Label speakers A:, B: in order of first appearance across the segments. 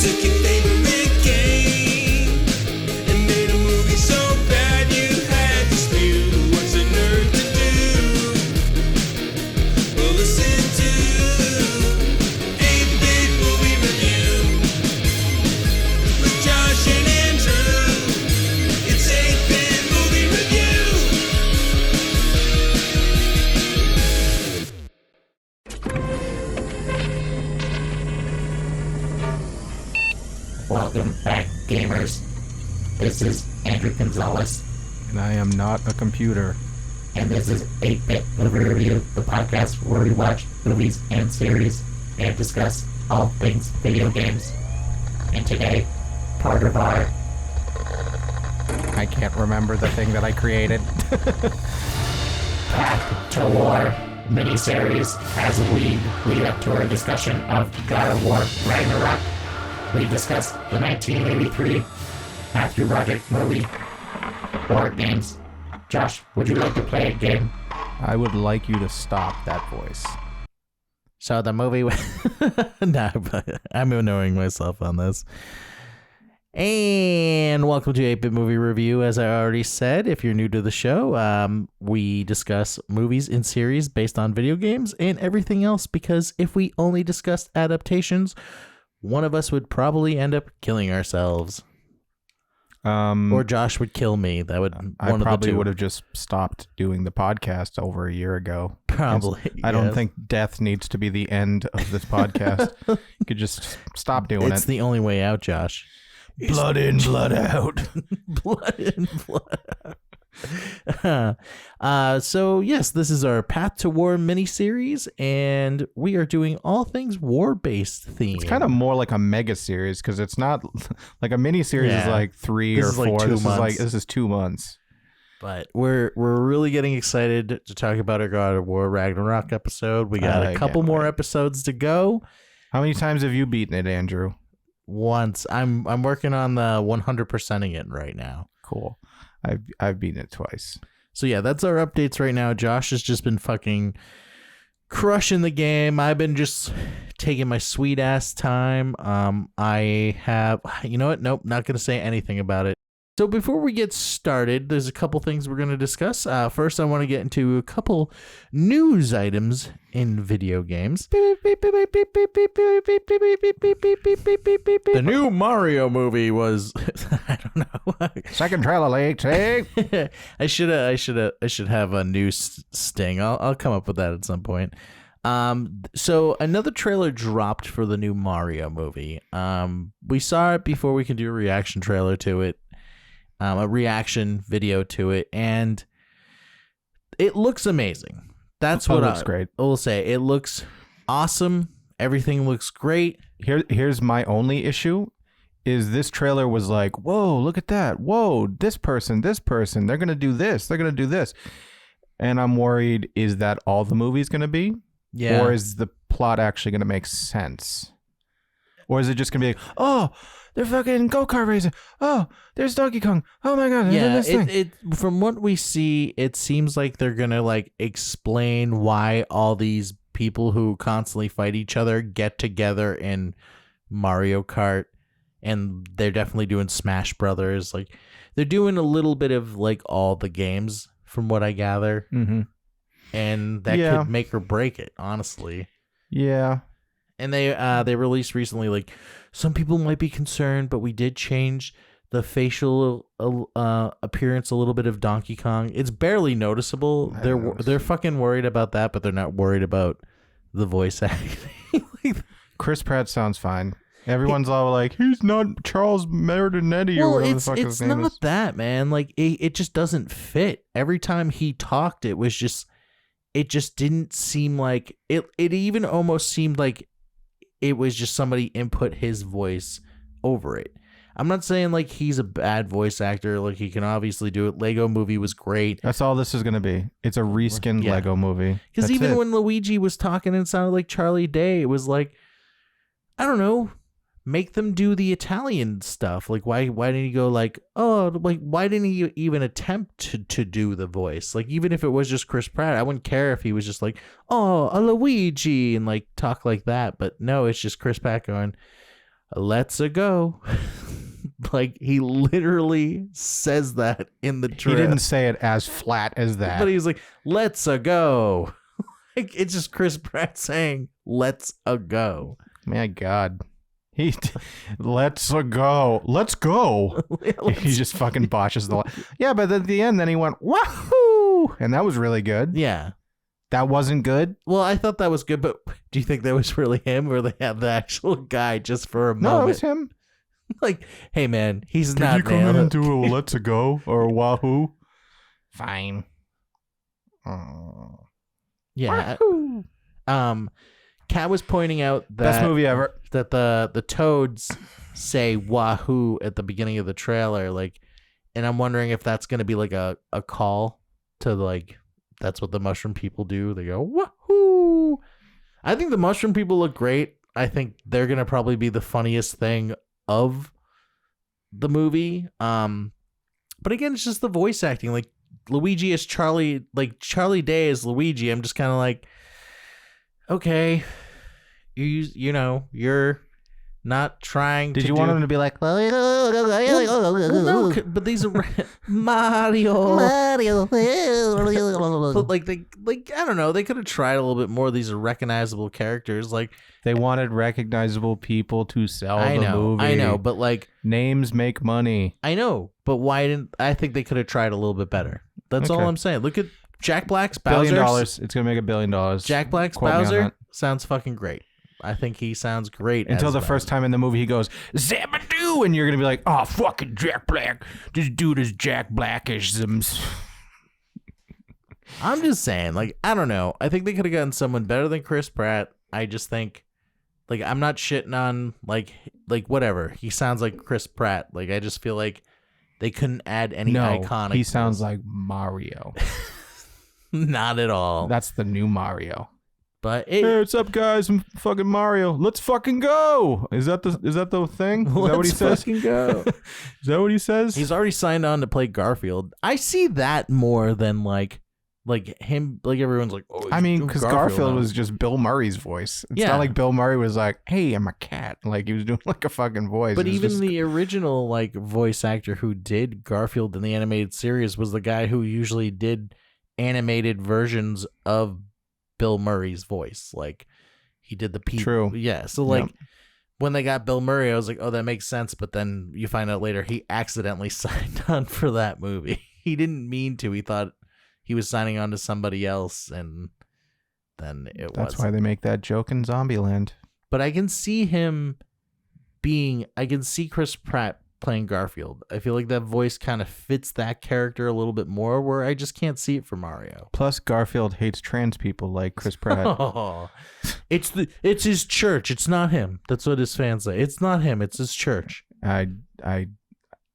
A: took your favorite game and made a movie so bad you had to spew. What's a nerd to do? Well, listen to 8-Bit Movie Review with Josh and Andrew. It's 8-Bit Movie Review.
B: Welcome back, gamers. This is Andrew Gonzalez,
C: And I am not a computer.
B: and this is 8-Bit Movie Review, the podcast where we watch movies and series and discuss all things video games. And today, part of our
C: I can't remember the thing that I created.
B: Path to War miniseries as we lead up to our discussion of God of War Ragnarok. We discuss the 1983 Matthew Broderick movie, board games. Josh, would you like to play a game?
C: I would like you to stop that voice.
D: So the movie, no, but I'm annoying myself on this. And welcome to 8-Bit Movie Review. As I already said, if you're new to the show, we discuss movies and series based on video games and everything else, because if we only discussed adaptations, one of us would probably end up killing ourselves. Or Josh would kill me. That would
C: I
D: one
C: probably
D: of the two.
C: would have just stopped doing the podcast over a year ago.
D: Probably.
C: I don't
D: yes.
C: think death needs to be the end of this podcast. You could just stop doing
D: It's
C: it.
D: the only way out, Josh.
C: Blood in, blood out.
D: Blood in, blood out. So yes, this is our Path to War miniseries, and we are doing all things war-based theme.
C: It's kind of more like a mega series because it's not like a mini series is
D: Yeah.
C: like 3
D: This
C: or
D: is like
C: 4.
D: 2 months.
C: This is 2 months.
D: But we're really getting excited to talk about our God of War Ragnarok episode. We got a couple more episodes to go.
C: How many times have you beaten it, Andrew?
D: Once I'm working on the 100%ing it right now.
C: Cool. I've beaten it twice.
D: So yeah, that's our updates right now. Josh has just been fucking crushing the game. I've been just taking my sweet ass time. I have, you know what? Nope, not going to say anything about it. So before we get started, there's a couple things we're going to discuss. First, I want to get into a couple news items in video games. The new Mario movie was, I don't know.
C: Second trailer late.
D: I should have a new sting. I'll come up with that at some point. So another trailer dropped for the new Mario movie. We saw it before we could do a reaction trailer to it. A reaction video to it, and it looks amazing. That's what
C: looks great.
D: I will say. It looks awesome. Everything looks great.
C: Here's my only issue is this trailer was like, whoa, look at that. Whoa, this person, they're going to do this. They're going to do this. And I'm worried, is that all the movie's going to be?
D: Yeah.
C: Or is the plot actually going to make sense? Or is it just going to be like, oh, they're fucking go-kart racing. Oh, there's Donkey Kong. Oh my God.
D: Yeah,
C: this thing.
D: it from what we see, it seems like they're gonna like explain why all these people who constantly fight each other get together in Mario Kart, and they're definitely doing Smash Brothers. Like they're doing a little bit of like all the games, from what I gather, and that could make or break it, honestly.
C: Yeah.
D: And they released recently, like, some people might be concerned, but we did change the facial appearance a little bit of Donkey Kong. It's barely noticeable. They're fucking worried about that, but they're not worried about the voice acting.
C: Chris Pratt sounds fine. Everyone's all like, he's not Charles Martinetti or whatever the fuck his name is.
D: It's not that, man. Like, it just doesn't fit. Every time he talked, it just didn't seem like it. It even almost seemed like it was just somebody input his voice over it. I'm not saying like he's a bad voice actor. Like he can obviously do it. Lego movie was great.
C: That's all this is going to be. It's a reskinned Lego movie.
D: Because even when Luigi was talking and sounded like Charlie Day, it was like, I don't know, make them do the Italian stuff. Like why didn't he go like, oh, like why didn't he even attempt to do the voice? Like even if it was just Chris Pratt, I wouldn't care if he was just like, oh, a Luigi, and like talk like that. But no, it's just Chris Pratt going, let's go. Like, he literally says that in the
C: He
D: trailer.
C: didn't say it as flat as that.
D: But he was like, let's go. Like, it's just Chris Pratt saying, let's go.
C: My God. Let's go. Let's go. He just fucking botches the Yeah, but at the end, then he went, wahoo! And that was really good.
D: Yeah.
C: That wasn't good?
D: Well, I thought that was good, but do you think that was really him, or they had the actual guy just for a moment?
C: No, it was him.
D: Like, hey, man, he's
C: Did
D: not
C: you come in
D: nailing
C: and
D: it.
C: do a let's go or a wahoo? Fine. Oh.
D: Yeah.
C: Wahoo!
D: Kat was pointing out that
C: Best movie ever.
D: that the toads say wahoo at the beginning of the trailer, like, and I'm wondering if that's gonna be like a call to, like, that's what the mushroom people do. They go wahoo. I think the mushroom people look great. I think they're gonna probably be the funniest thing of the movie. But again, it's just the voice acting. Like, Luigi as Charlie, like Charlie Day as Luigi. I'm just kind of like, okay, you know, you're not trying.
C: Did
D: to
C: you want him to be like,
D: Well, no, but these are Mario. But like I don't know. They could have tried a little bit more. These are recognizable characters. Like,
C: they wanted recognizable people to sell
D: I
C: the
D: know,
C: movie.
D: I know, but like,
C: Names make money.
D: I know, but why didn't I think they could have tried a little bit better? That's all
C: Okay.
D: I'm saying. Look at Jack Black's
C: $1 billion.
D: Bowser.
C: It's going to make $1 billion.
D: Jack Black's
C: Quote me on
D: Bowser
C: that.
D: sounds fucking great. I think he sounds great.
C: Until
D: as
C: the
D: Bowser.
C: first time in the movie he goes, Zabadoo! And you're going to be like, oh, fucking Jack Black. This dude is Jack Blackisms.
D: I'm just saying, like, I don't know. I think they could have gotten someone better than Chris Pratt. I just think, like, I'm not shitting on, like whatever. He sounds like Chris Pratt. Like, I just feel like they couldn't add any iconic.
C: He sounds like Mario.
D: Not at all.
C: That's the new Mario.
D: But
C: Hey, what's up, guys? I'm fucking Mario. Let's fucking go. Is that the thing? Is that what he says?
D: Fucking go.
C: Is that what he says?
D: He's already signed on to play Garfield. I see that more than like him. Like, everyone's like, oh,
C: I mean, because Garfield
D: now.
C: was just Bill Murray's voice. It's
D: Yeah.
C: not like Bill Murray was like, hey, I'm a cat. Like, he was doing like a fucking voice.
D: But
C: It was
D: even
C: just-
D: the original, like, voice actor who did Garfield in the animated series was the guy who usually did animated versions of Bill Murray's voice. Like, he did the
C: True.
D: Yeah. So, like,
C: Yep.
D: when they got Bill Murray, I was like, oh, that makes sense. But then you find out later he accidentally signed on for that movie. He didn't mean to. He thought he was signing on to somebody else, and then it was.
C: That's why they make that joke in Zombieland.
D: But I can see him I can see Chris Pratt playing Garfield. I feel like that voice kind of fits that character a little bit more, where I just can't see it for Mario.
C: Plus, Garfield hates trans people like Chris Pratt.
D: Oh, it's his church. It's not him. That's what his fans say. It's not him. It's his church.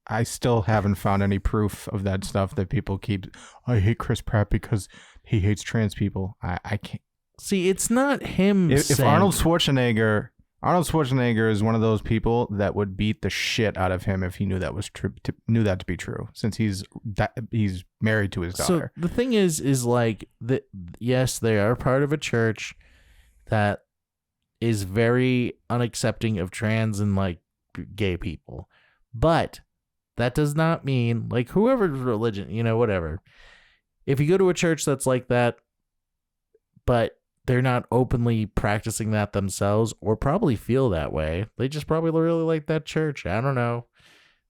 C: I still haven't found any proof of that stuff that people keep. I hate Chris Pratt because he hates trans people. I can't.
D: See, it's not him.
C: If
D: saying,
C: Arnold Schwarzenegger is one of those people that would beat the shit out of him if he knew that was true, knew that to be true, since he's married to his daughter.
D: So the thing is like that. Yes, they are part of a church that is very unaccepting of trans and like gay people, but that does not mean, like, whoever's religion, you know, whatever. If you go to a church that's like that, but they're not openly practicing that themselves, or probably feel that way, they just probably really like that church. I don't know.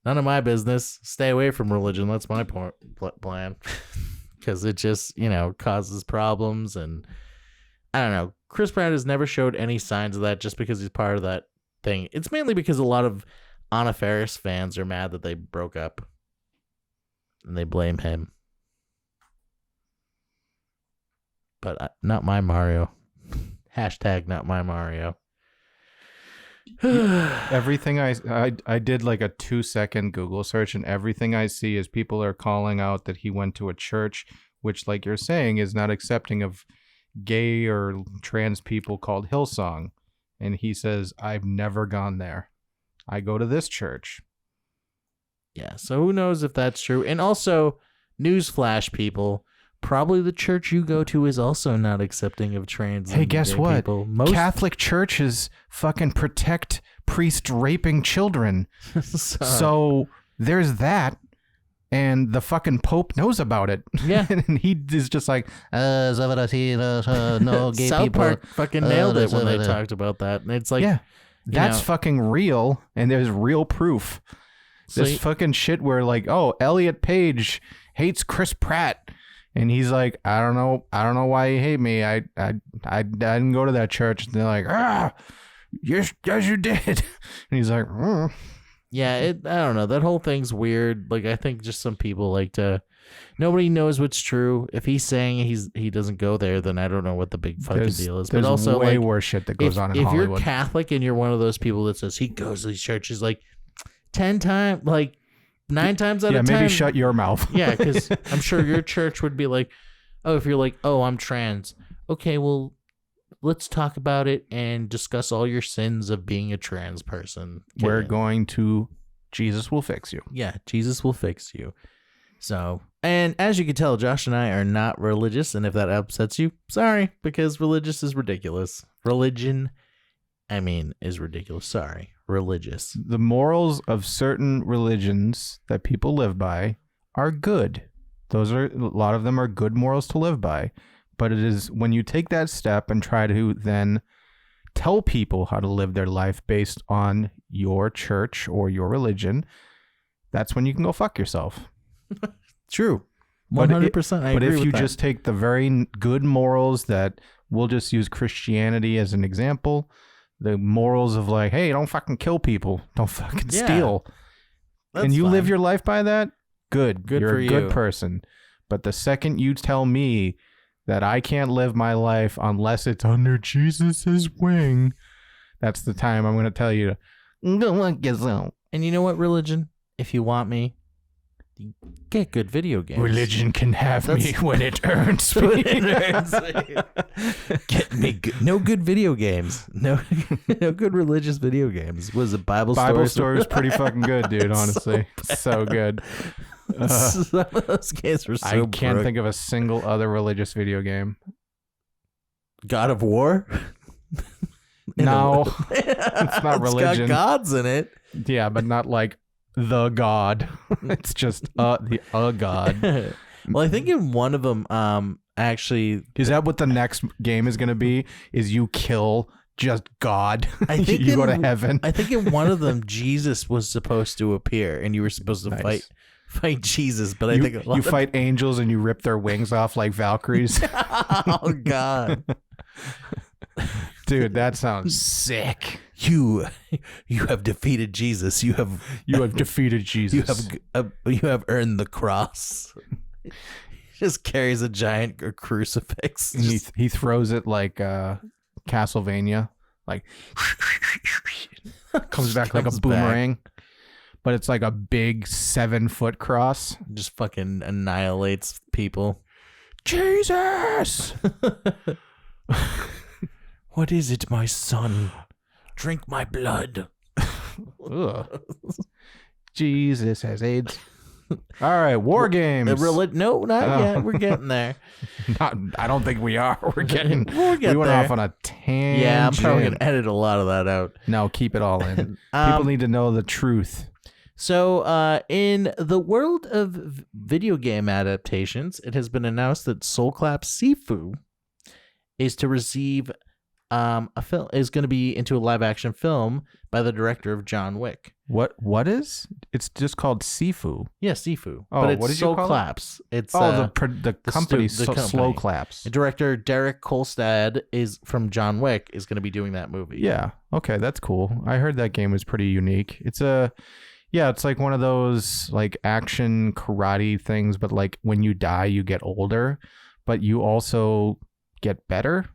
D: None of my business. Stay away from religion. That's my plan. Because it just, you know, causes problems. And I don't know. Chris Pratt has never showed any signs of that just because he's part of that thing. It's mainly because a lot of Anna Faris fans are mad that they broke up. And they blame him. But not my Mario. Hashtag not my Mario.
C: Everything I did like a 2-second Google search, and everything I see is people are calling out that he went to a church which, like you're saying, is not accepting of gay or trans people, called Hillsong. And he says, I've never gone there. I go to this church.
D: Yeah, so who knows if that's true. And also, newsflash, people, probably the church you go to is also not accepting of trans.
C: Hey,
D: and
C: guess
D: gay
C: what?
D: people. Most
C: Catholic churches fucking protect priests raping children. So there's that. And the fucking Pope knows about it.
D: Yeah.
C: And he is just like, no gay
D: South
C: people.
D: Park fucking nailed it when they talked about that. And it's like,
C: Yeah. That's
D: know-
C: fucking real. And there's real proof.
D: So
C: This fucking shit where like, oh, Elliot Page hates Chris Pratt. And he's like, I don't know why you hate me. I didn't go to that church. And they're like, yes you did. And he's like,
D: yeah, I don't know. That whole thing's weird. Like, I think just some people like to. Nobody knows what's true. If he's saying he doesn't go there, then I don't know what the big fucking deal is. But
C: There's
D: also,
C: way
D: like,
C: worse shit that goes on in
D: if
C: Hollywood.
D: you're Catholic and you're one of those people that says he goes to these churches like 10 times, like 9 times out of 10.
C: Yeah, maybe shut your mouth.
D: Yeah, because I'm sure your church would be like, oh, if you're like, oh, I'm trans. Okay, well, let's talk about it and discuss all your sins of being a trans person.
C: We're
D: Okay.
C: going to, Jesus will fix you.
D: Yeah, Jesus will fix you. So, and as you can tell, Josh and I are not religious, and if that upsets you, sorry, because religious is ridiculous. Religion, I mean, is ridiculous. Sorry, religious.
C: The morals of certain religions that people live by are good. A lot of them are good morals to live by. But it is when you take that step and try to then tell people how to live their life based on your church or your religion, that's when you can go fuck yourself.
D: True.
C: But
D: 100%. I
C: But
D: agree
C: if
D: with
C: you
D: that.
C: just take the very good morals that we'll just use Christianity as an example, the morals of like, hey, don't fucking kill people, don't fucking
D: Yeah.
C: steal,
D: That's
C: and you live
D: fine.
C: your life by that, good you're
D: for
C: a good
D: you.
C: person. But the second you tell me that I can't live my life unless it's under Jesus's wing, that's the time I'm going to tell you to go fuck yourself.
D: And you know what, religion? If you want me, get good video games.
C: Religion can have me
D: That's-
C: when it earns me.
D: When it earns me. Get me no good video games. No good religious video games. Was it Bible
C: Story is pretty fucking good, dude. Honestly, so good.
D: Some of those games were so
C: I can't think of a single other religious video game.
D: God of War?
C: No, it's not religion.
D: It's got gods in it.
C: Yeah, but not like the god. It's just the god.
D: Well, I think in one of them, actually,
C: Is that what the next game is going to be? Is you kill just God?
D: I think
C: you go
D: in-
C: to heaven.
D: I think in one of them, Jesus was supposed to appear, and you were supposed to
C: Nice.
D: fight Jesus. But I
C: you,
D: think a lot
C: you
D: of-
C: fight angels and you rip their wings off like Valkyries.
D: Oh God.
C: Dude, that sounds sick.
D: You have defeated Jesus. You have
C: defeated Jesus.
D: you have earned the cross. He just carries a giant crucifix.
C: And he throws it like Castlevania, like comes back like a
D: Comes back.
C: boomerang, but it's like a big 7-foot cross.
D: Just fucking annihilates people.
C: Jesus,
D: What is it, my son? Drink my blood.
C: ugh. Jesus has AIDS. All right, war games.
D: No, not
C: Oh.
D: yet. We're getting there.
C: I don't think we are. We're getting.
D: We'll get
C: we went
D: there.
C: off on a tangent.
D: Yeah, I'm probably gonna edit a lot of that out.
C: No, keep it all in. People need to know the truth.
D: So, in the world of video game adaptations, it has been announced that Soul Clap Sifu is to receive a film is going to be into a live action film by the director of John Wick.
C: What is? It's just called Sifu.
D: Yeah, Sifu.
C: Oh,
D: but it's
C: what did you
D: Soul
C: call it?
D: Claps. It's
C: The company,
D: the company.
C: Slow Claps.
D: Director Derek Kolstad is from John Wick is going to be doing that movie.
C: Yeah. Okay, that's cool. I heard that game was pretty unique. It's like one of those like action karate things, but like when you die, you get older, but you also get better.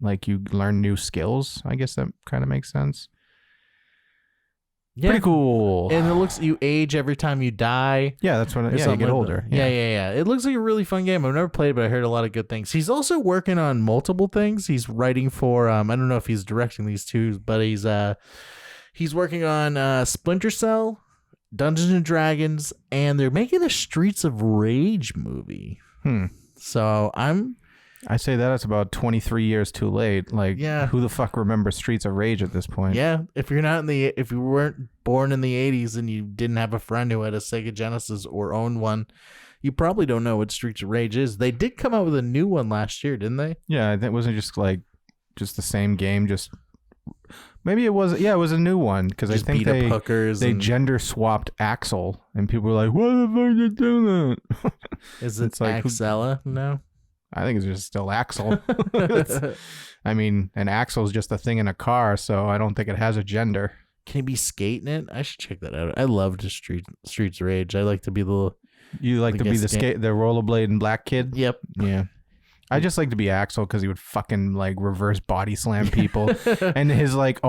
C: Like you learn new skills. I guess that kind of makes sense.
D: Yeah.
C: Pretty cool.
D: And it looks you age every time you die.
C: Yeah, that's when
D: or
C: you
D: something
C: get
D: like
C: older.
D: that. Yeah. It looks like a really fun game. I've never played, but I heard a lot of good things. He's also working on multiple things. He's writing for I don't know if he's directing these two, but he's working on Splinter Cell, Dungeons and Dragons, and they're making a Streets of Rage movie. So
C: I say that it's about 23 years too late. Like,
D: Yeah.
C: who the fuck remembers Streets of Rage at this point?
D: yeah. If you weren't born in the 80s and you didn't have a friend who had a Sega Genesis or owned one, you probably don't know what Streets of Rage is. They did come out with a new one last year, didn't they?
C: Yeah, it wasn't just the same game. Just maybe it was. Yeah, it was a new one because I
D: Just
C: think
D: beat up
C: they
D: hookers.
C: they
D: and-
C: gender swapped Axel, and people were like, "Why the fuck did you do that?"
D: Is it
C: It's like, who-
D: Axella? No.
C: I think it's just still Axel. I mean, an Axel is just a thing in a car, so I don't think it has a gender.
D: Can he be skating it? I should check that out. I love the Streets of Rage. I like to be the little.
C: You like
D: I
C: to be
D: guess
C: the rollerblade and black kid?
D: Yep.
C: Yeah. I just like to be Axel because he would fucking like reverse body slam people, and his like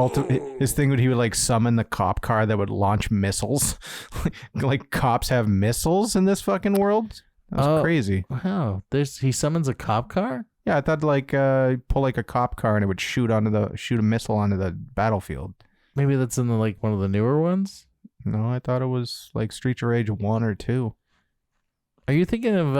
C: his thing would he would like summon the cop car that would launch missiles. Like cops have missiles in this fucking world. That was crazy.
D: Wow. He summons a cop car?
C: Yeah, I thought like pull like a cop car and it would shoot a missile onto the battlefield.
D: Maybe that's in one of the newer ones.
C: No, I thought it was like Streets of Rage 1 or 2.
D: Are you thinking of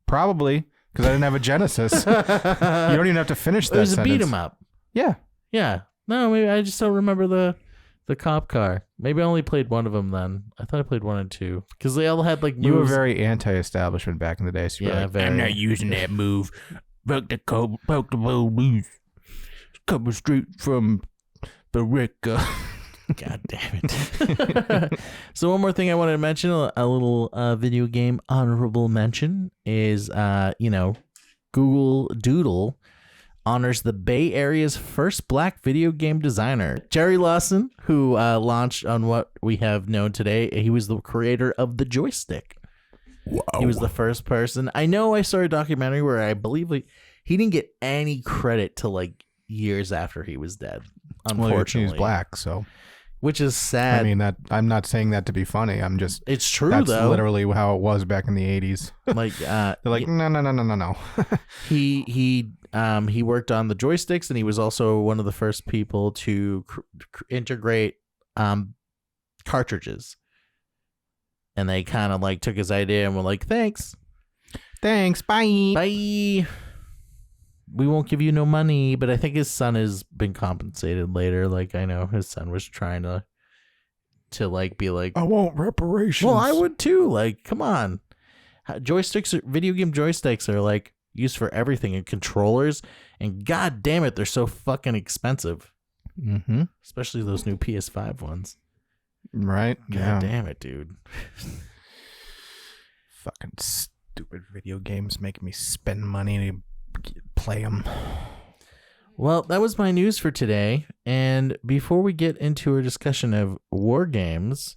C: Probably because I didn't have a Genesis. You don't even have to finish that.
D: It was a beat
C: sentence.
D: 'em up.
C: Yeah.
D: Yeah. No, maybe I just don't remember the cop car. Maybe I only played one of them then. I thought I played 1 and 2 because they all had like moves.
C: You were very anti-establishment back in the day. So you were
D: Yeah,
C: like,
D: very.
C: I'm not using that move. Fuck the old news. It's coming straight from Barrica.
D: God damn it. So one more thing I wanted to mention, a little video game honorable mention is, Google Doodle honors the Bay Area's first black video game designer, Jerry Lawson, who launched on what we have known today. He was the creator of the joystick.
C: Wow.
D: He was the first person. I know I saw a documentary where I believe he didn't get any credit till like years after he was dead. Unfortunately,
C: he's black, so
D: which is sad.
C: I mean that I'm not saying that to be funny. I'm just
D: It's true
C: that's
D: though.
C: literally how it was back in the 80s.
D: Like
C: They're like, no.
D: he worked on the joysticks, and he was also one of the first people to integrate cartridges. And they kind of like took his idea and were like, "Thanks,
C: Bye.
D: bye. We won't give you no money." But I think his son has been compensated later. Like I know his son was trying to like be like,
C: I want reparations.
D: well, I would too. Like, come on. Video game joysticks are like used for everything, and controllers, and god damn it, they're so fucking expensive.
C: Mm-hmm.
D: Especially those new PS5 ones.
C: Right?
D: God damn it, dude.
C: Fucking stupid video games make me spend money to play them.
D: Well, that was my news for today. And before we get into a discussion of war games,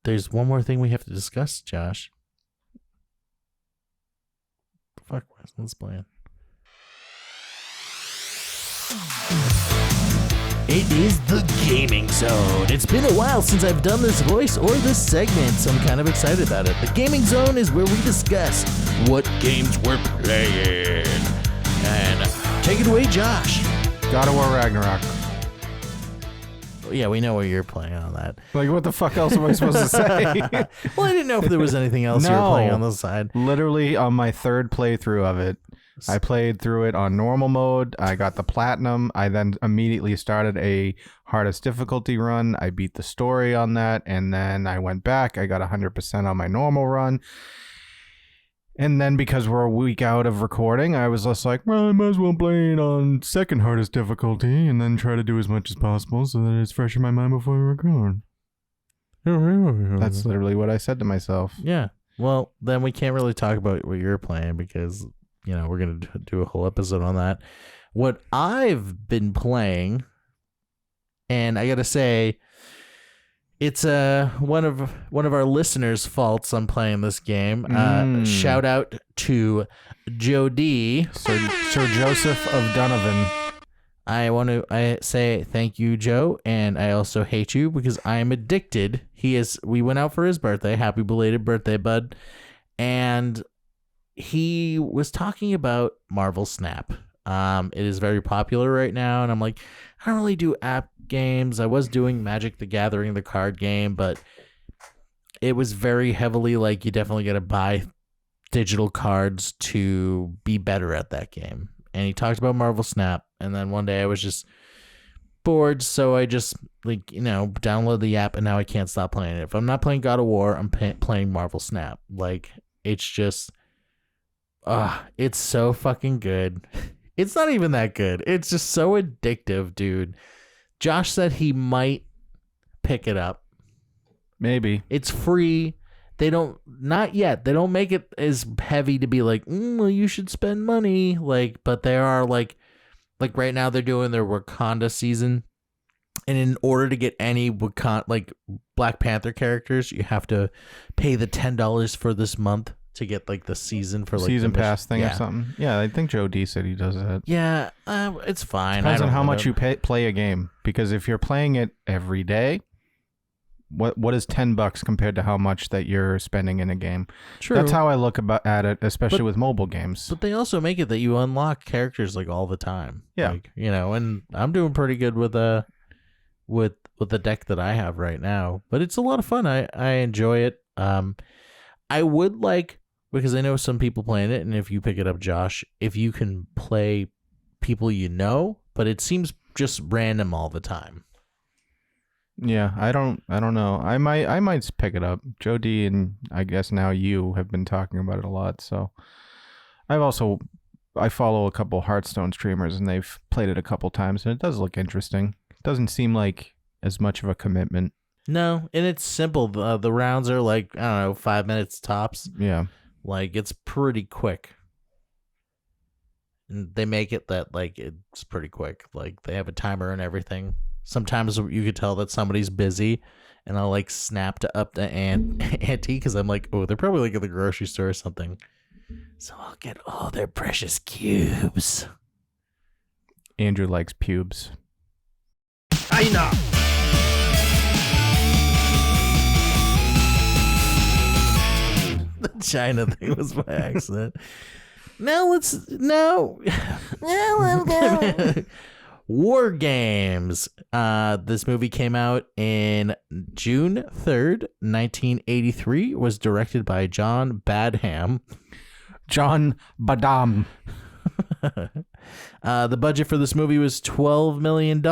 D: there's one more thing we have to discuss, Josh. Fuck, what's playing? It is the Gaming Zone. It's been a while since I've done this voice or this segment, so I'm kind of excited about it. The Gaming Zone is where we discuss what games we're playing. And take it away, Josh.
C: God of War Ragnarok.
D: Yeah, we know what you're playing on that.
C: Like, what the fuck else am I supposed to say?
D: Well, I didn't know if there was anything else you were
C: No.
D: playing on the side.
C: Literally on my third playthrough of it, I played through it on normal mode. I got the platinum. I then immediately started a hardest difficulty run. I beat the story on that, and then I went back. I got 100% on my normal run. And then because we're a week out of recording, I was just like, well, I might as well play it on second hardest difficulty and then try to do as much as possible so that it's fresh in my mind before we record. That's literally what I said to myself.
D: Yeah. Well, then we can't really talk about what you're playing because, we're going to do a whole episode on that. What I've been playing, and I got to say, it's one of our listeners' faults on playing this game. Shout out to Joe D.
C: Sir Joseph of Donovan.
D: I say thank you, Joe, and I also hate you because I am addicted. We went out for his birthday. Happy belated birthday, bud. And he was talking about Marvel Snap. It is very popular right now, and I'm like, I don't really do app games. I was doing Magic the Gathering, the card game, but it was very heavily like you definitely got to buy digital cards to be better at that game. And he talked about Marvel Snap, and then one day I was just bored, so I just download the app, and now I can't stop playing it. If I'm not playing God of War, I'm playing Marvel Snap. Like, it's just it's so fucking good. It's not even that good. It's just so addictive, dude. Josh said he might pick it up.
C: Maybe.
D: It's free. Not yet. They don't make it as heavy to be like, well, you should spend money. Like, but they are like right now they're doing their Wakanda season. And in order to get any Black Panther characters, you have to pay the $10 for this month to get like the season for
C: season pass thing or something. Yeah, I think Joe D said he does that.
D: Yeah, it's fine.
C: Depends on how much you play a game, because if you're playing it every day, what is $10 compared to how much that you're spending in a game?
D: True.
C: That's how I look at it, especially with mobile games.
D: But they also make it that you unlock characters like all the time.
C: Yeah,
D: like, and I'm doing pretty good with the deck that I have right now. But it's a lot of fun. I enjoy it. I would like, because I know some people playing it, and if you pick it up, Josh, if you can play people but it seems just random all the time.
C: Yeah, I don't know. I might pick it up. Joe D and I guess now you have been talking about it a lot, so I follow a couple Hearthstone streamers, and they've played it a couple times, and it does look interesting. It doesn't seem like as much of a commitment.
D: No, and it's simple. The rounds are like, I don't know, 5 minutes tops.
C: Yeah.
D: Like, it's pretty quick. And they make it that, like, it's pretty quick. Like, they have a timer and everything. Sometimes you could tell that somebody's busy, and I'll, like, snap to up the ante, because I'm like, oh, they're probably, like, at the grocery store or something. So I'll get all their precious cubes.
C: Andrew likes pubes.
A: I know.
D: The China thing was by accident. War Games. This movie came out in June 3rd, 1983. Was directed by John Badham.
C: John Badham.
D: The budget for this movie was $12 million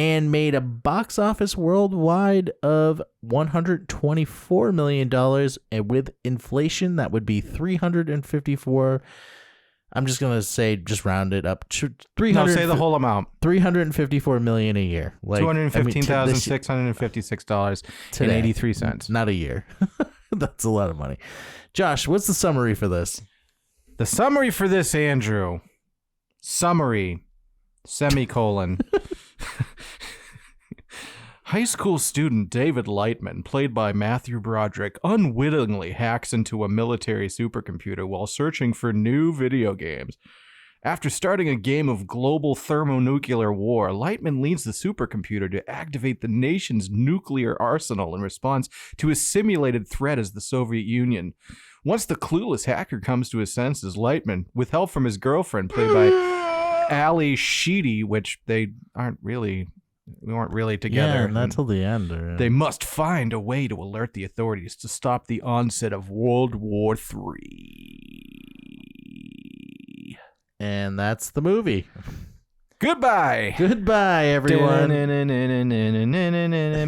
D: and made a box office worldwide of $124 million. And with inflation, that would be 354. I'm just going to say, just round it up.
C: Say the whole amount.
D: $354 million a year. Like
C: $215,656.83.
D: Not a year. That's a lot of money. Josh, what's the summary for this?
C: The summary for this, Andrew. Summary. Semicolon. High school student David Lightman, played by Matthew Broderick, unwittingly hacks into a military supercomputer while searching for new video games. After starting a game of global thermonuclear war, Lightman leads the supercomputer to activate the nation's nuclear arsenal in response to a simulated threat as the Soviet Union. Once the clueless hacker comes to his senses, Lightman, with help from his girlfriend, played by Ali Sheedy, which we weren't really together.
D: Yeah, not till the end.
C: They must find a way to alert the authorities to stop the onset of World War III.
D: And that's the movie.
C: Goodbye.
D: Goodbye, everyone.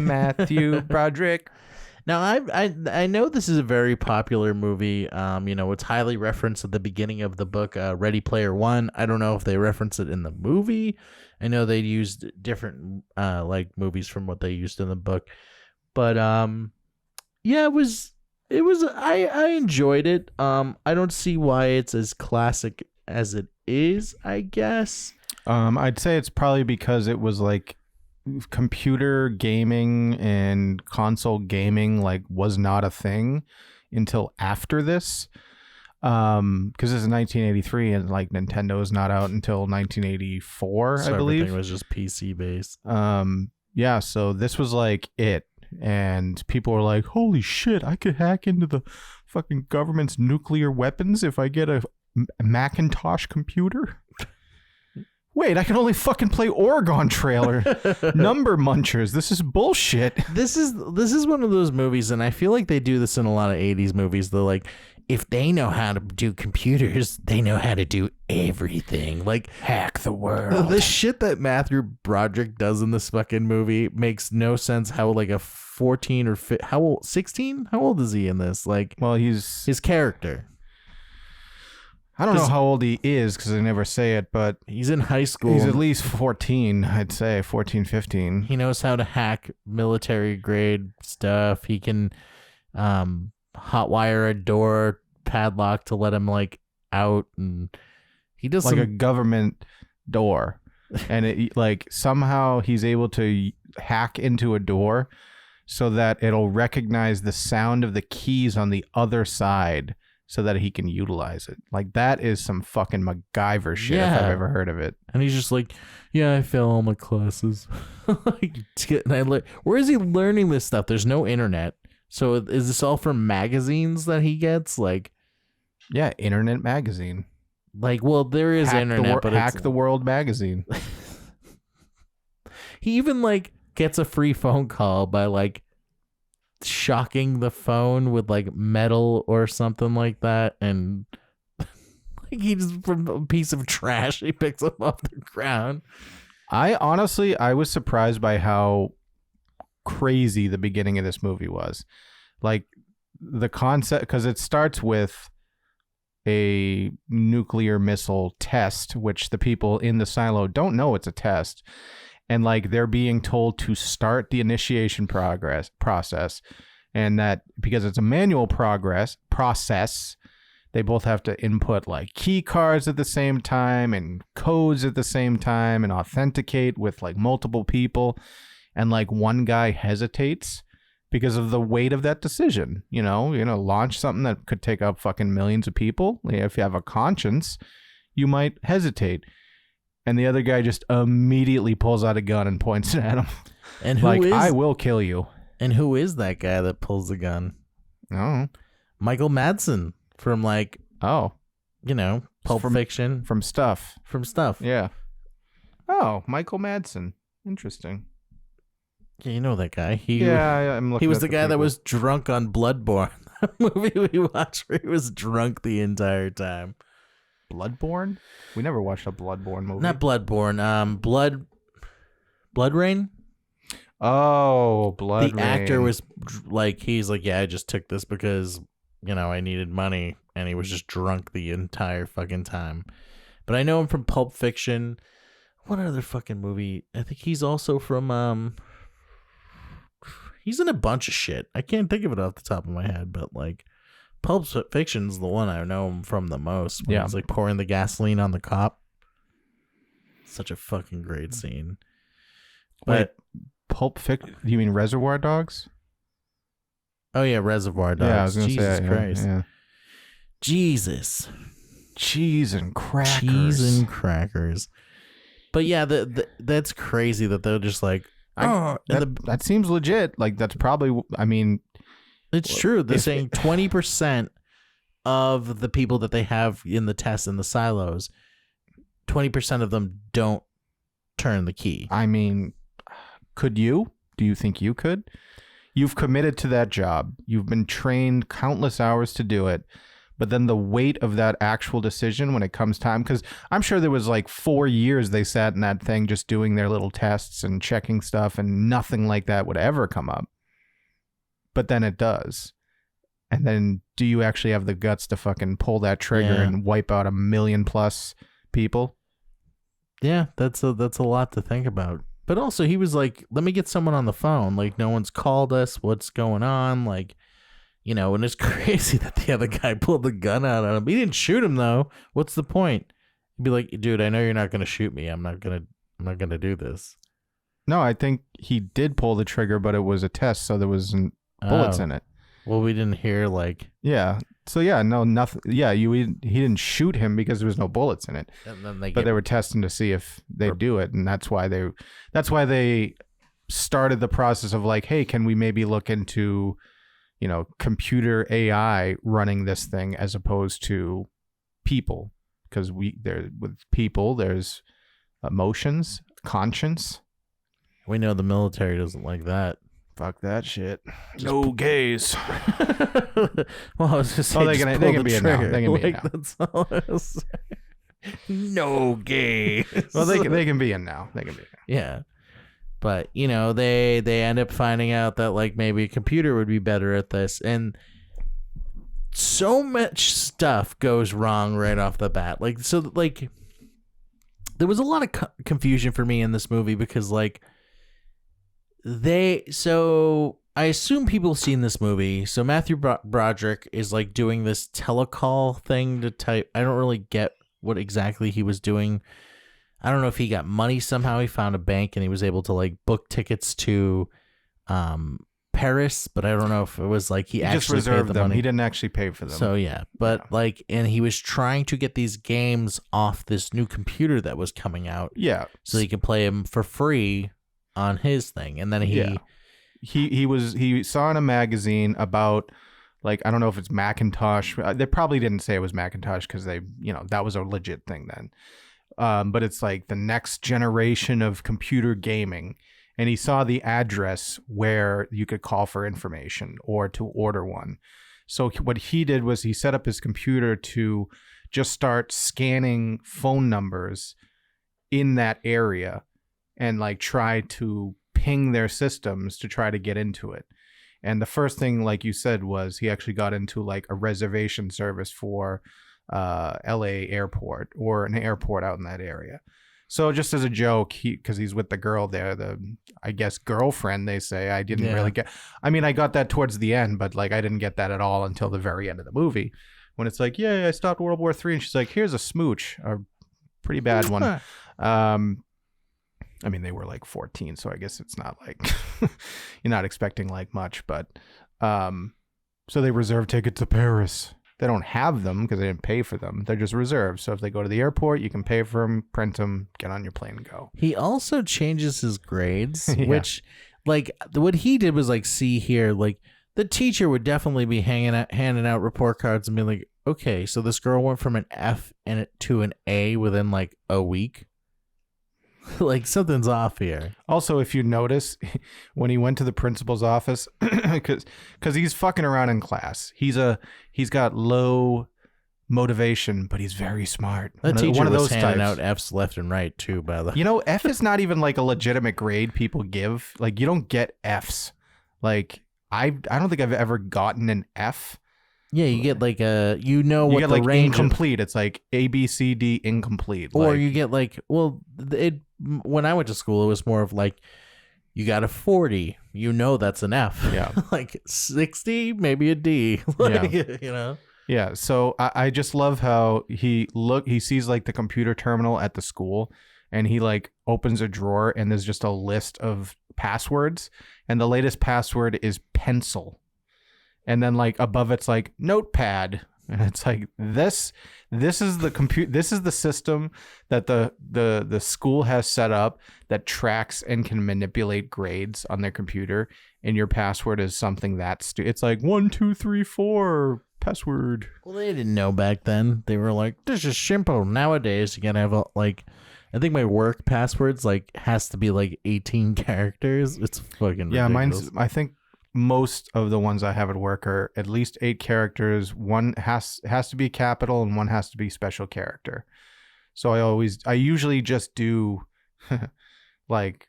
C: Matthew Broderick.
D: Now, I know this is a very popular movie. It's highly referenced at the beginning of the book, Ready Player One. I don't know if they reference it in the movie. I know they used different movies from what they used in the book, but yeah, it was. I enjoyed it. I don't see why it's as classic as it is, I guess.
C: I'd say it's probably because it was like computer gaming and console gaming was not a thing until after this. Because this is 1983 and Nintendo is not out until 1984,
D: so
C: I believe.
D: Everything was just PC based.
C: Yeah, so this was it. And people were like, holy shit, I could hack into the fucking government's nuclear weapons if I get a Macintosh computer. Wait, I can only fucking play Oregon Trailer. Number munchers. This is bullshit.
D: This is one of those movies, and I feel like they do this in a lot of 80s movies. They're like, if they know how to do computers, they know how to do everything. Like,
C: Hack the world.
D: the shit that Matthew Broderick does in this fucking movie makes no sense. How like a 14 or 16? How old is he in this? Like,
C: Well, he's...
D: his character.
C: I don't know how old he is because they never say it, but
D: He's in high school.
C: he's at least 14, I'd say. 14, 15.
D: He knows how to hack military grade stuff. He can hotwire a door padlock to let him like out, and he does
C: Like
D: some,
C: a government door. And it, like somehow he's able to hack into a door so that it'll recognize the sound of the keys on the other side so that he can utilize it. Like, that is some fucking MacGyver shit if I've
D: Yeah.
C: ever heard of it.
D: and he's just like, yeah, I fail all my classes. Like, where is he learning this stuff? There's no internet. So is this all from magazines that he gets? Like,
C: Yeah, Internet Magazine.
D: well, there is internet, but
C: Hack
D: it's,
C: the World Magazine.
D: he even like gets a free phone call by like shocking the phone with like metal or something like that, and like he just from a piece of trash he picks up off the ground.
C: I was surprised by how crazy the beginning of this movie was. Like, the concept, because it starts with a nuclear missile test, which the people in the silo don't know it's a test. And like, they're being told to start the initiation process, and that because it's a manual process, they both have to input like key cards at the same time and codes at the same time and authenticate with like multiple people. And like, one guy hesitates because of the weight of that decision. Launch something that could take up fucking millions of people. If you have a conscience, you might hesitate. And the other guy just immediately pulls out a gun and points it at him.
D: And who
C: Like,
D: is
C: I will kill you.
D: and who is that guy that pulls the gun?
C: Oh.
D: Michael Madsen from like,
C: Oh.
D: Pulp
C: From-
D: Fiction,
C: From Stuff.
D: from stuff.
C: Yeah. Oh, Michael Madsen. Interesting.
D: Yeah, you know that guy.
C: I'm looking
D: He was
C: at
D: the guy that
C: people.
D: was drunk on Bloodborne. That movie we watched where he was drunk the entire time.
C: Bloodborne? We never watched a Bloodborne movie.
D: Not Bloodborne. Blood Rain.
C: Oh, Blood
D: The actor
C: Rain.
D: was like, he's like, yeah, I just took this because I needed money, and he was just drunk the entire fucking time. But I know him from Pulp Fiction. What other fucking movie? I think he's also from he's in a bunch of shit. I can't think of it off the top of my head, but like, Pulp Fiction's the one I know him from the most. When
C: Yeah.
D: he's like pouring the gasoline on the cop. Such a fucking great scene. But
C: Pulp Fiction? You mean Reservoir Dogs?
D: oh yeah, Reservoir Dogs.
C: Yeah, I was going to
D: Jesus
C: say.
D: Christ.
C: Yeah.
D: Jesus.
C: Cheese and crackers.
D: Cheese and crackers. But yeah, that's crazy that they're just like,
C: that seems legit. Like, that's probably, I mean,
D: it's true. They're
C: if-
D: saying 20% of the people that they have in the tests in the silos, 20% of them don't turn the key.
C: I mean, could you? Do you think you could? You've committed to that job. You've been trained countless hours to do it. But then the weight of that actual decision when it comes time, because I'm sure there was like 4 years they sat in that thing just doing their little tests and checking stuff, and nothing like that would ever come up. But then it does. And then do you actually have the guts to fucking pull that trigger
D: Yeah.
C: and wipe out 1 million plus people?
D: Yeah, that's a lot to think about. But also, he was like, let me get someone on the phone. Like, no one's called us. What's going on? Like, and it's crazy that the other guy pulled the gun out on him. He didn't shoot him, though. What's the point? He'd be like, dude, I know you're not going to shoot me. I'm not going to do this.
C: No, I think he did pull the trigger, but it was a test, so there wasn't bullets
D: Oh.
C: in it.
D: Well, we didn't hear, like...
C: Yeah. So yeah, no, nothing. Yeah, he didn't shoot him because there was no bullets in it.
D: And then they
C: But they were testing to see if they do it, and that's why they started the process of like, hey, can we maybe look into, computer AI running this thing as opposed to people? Because with people, there's emotions, conscience.
D: We know the military doesn't like that.
C: Fuck that shit. No gays.
D: Well, I was just saying,
C: they can be it now. They can be it now.
D: That's all I was saying. No gays.
C: Well, they can be in now. They can be in now.
D: Yeah. But, you know, they end up finding out that, like, maybe a computer would be better at this. And so much stuff goes wrong right off the bat. Like, so, like, there was a lot of confusion for me in this movie because, like, so I assume people have seen this movie. So Matthew Broderick is, like, doing this telecall thing to type. I don't really get what exactly he was doing. I don't know if he got money somehow. He found a bank and he was able to, like, book tickets to Paris, but I don't know if it was like he actually
C: just reserved
D: paid the
C: them.
D: money.
C: He didn't actually pay for them.
D: So yeah, but like, and he was trying to get these games off this new computer that was coming out.
C: Yeah,
D: so he could play them for free on his thing, and then
C: he saw in a magazine about, like, I don't know if it's Macintosh. They probably didn't say it was Macintosh because they, you know, that was a legit thing then. But it's like the next generation of computer gaming. And he saw the address where you could call for information or to order one. So what he did was he set up his computer to just start scanning phone numbers in that area and, like, try to ping their systems to try to get into it. And the first thing, like you said, was he actually got into, like, a reservation service for LA airport or an airport out in that area. So just as a joke, because he's with the girl there, I guess girlfriend, they say. I didn't really get, I mean, I got that towards the end, but, like, I didn't get that at all until the very end of the movie when it's like, yeah, I stopped World War III, and she's like, here's a smooch, a pretty bad one. I mean, they were like 14, so I guess it's not like you're not expecting like much, but so they reserve tickets to Paris. They don't have them because they didn't pay for them. They're just reserved. So if they go to the airport, you can pay for them, print them, get on your plane and go.
D: He also changes his grades, which, like, what he did was, like, see here, like, the teacher would definitely be handing out report cards and be like, okay, so this girl went from an F to an A within, like, a week. Like, something's off here.
C: Also, if you notice, when he went to the principal's office, because he's fucking around in class, he's got low motivation, but he's very smart.
D: That teacher
C: was
D: handing
C: types.
D: out Fs left and right too. By the way,
C: you know, F is not even like a legitimate grade people give. Like, you don't get Fs. Like, I don't think I've ever gotten an F.
D: Yeah, you get like what the
C: like
D: range
C: incomplete. It's like A, B, C, D, incomplete.
D: Or
C: like,
D: you get like, well, when I went to school, it was more of like, you got a 40, that's an F.
C: Yeah.
D: Like 60, maybe a D. Like,
C: yeah. Yeah. So I just love how he sees like the computer terminal at the school, and he like opens a drawer and there's just a list of passwords, and the latest password is pencil. And then like above it's like notepad, and it's like this is the system that the school has set up that tracks and can manipulate grades on their computer, and your password is something that's it's like 1 2 3 4 password.
D: Well, they didn't know back then. They were like, this is simple. Nowadays you gotta have like, I think my work passwords like has to be like 18 characters. It's fucking ridiculous.
C: I think most of the ones I have at work are at least 8 characters. One has to be capital and one has to be special character. So I usually just do like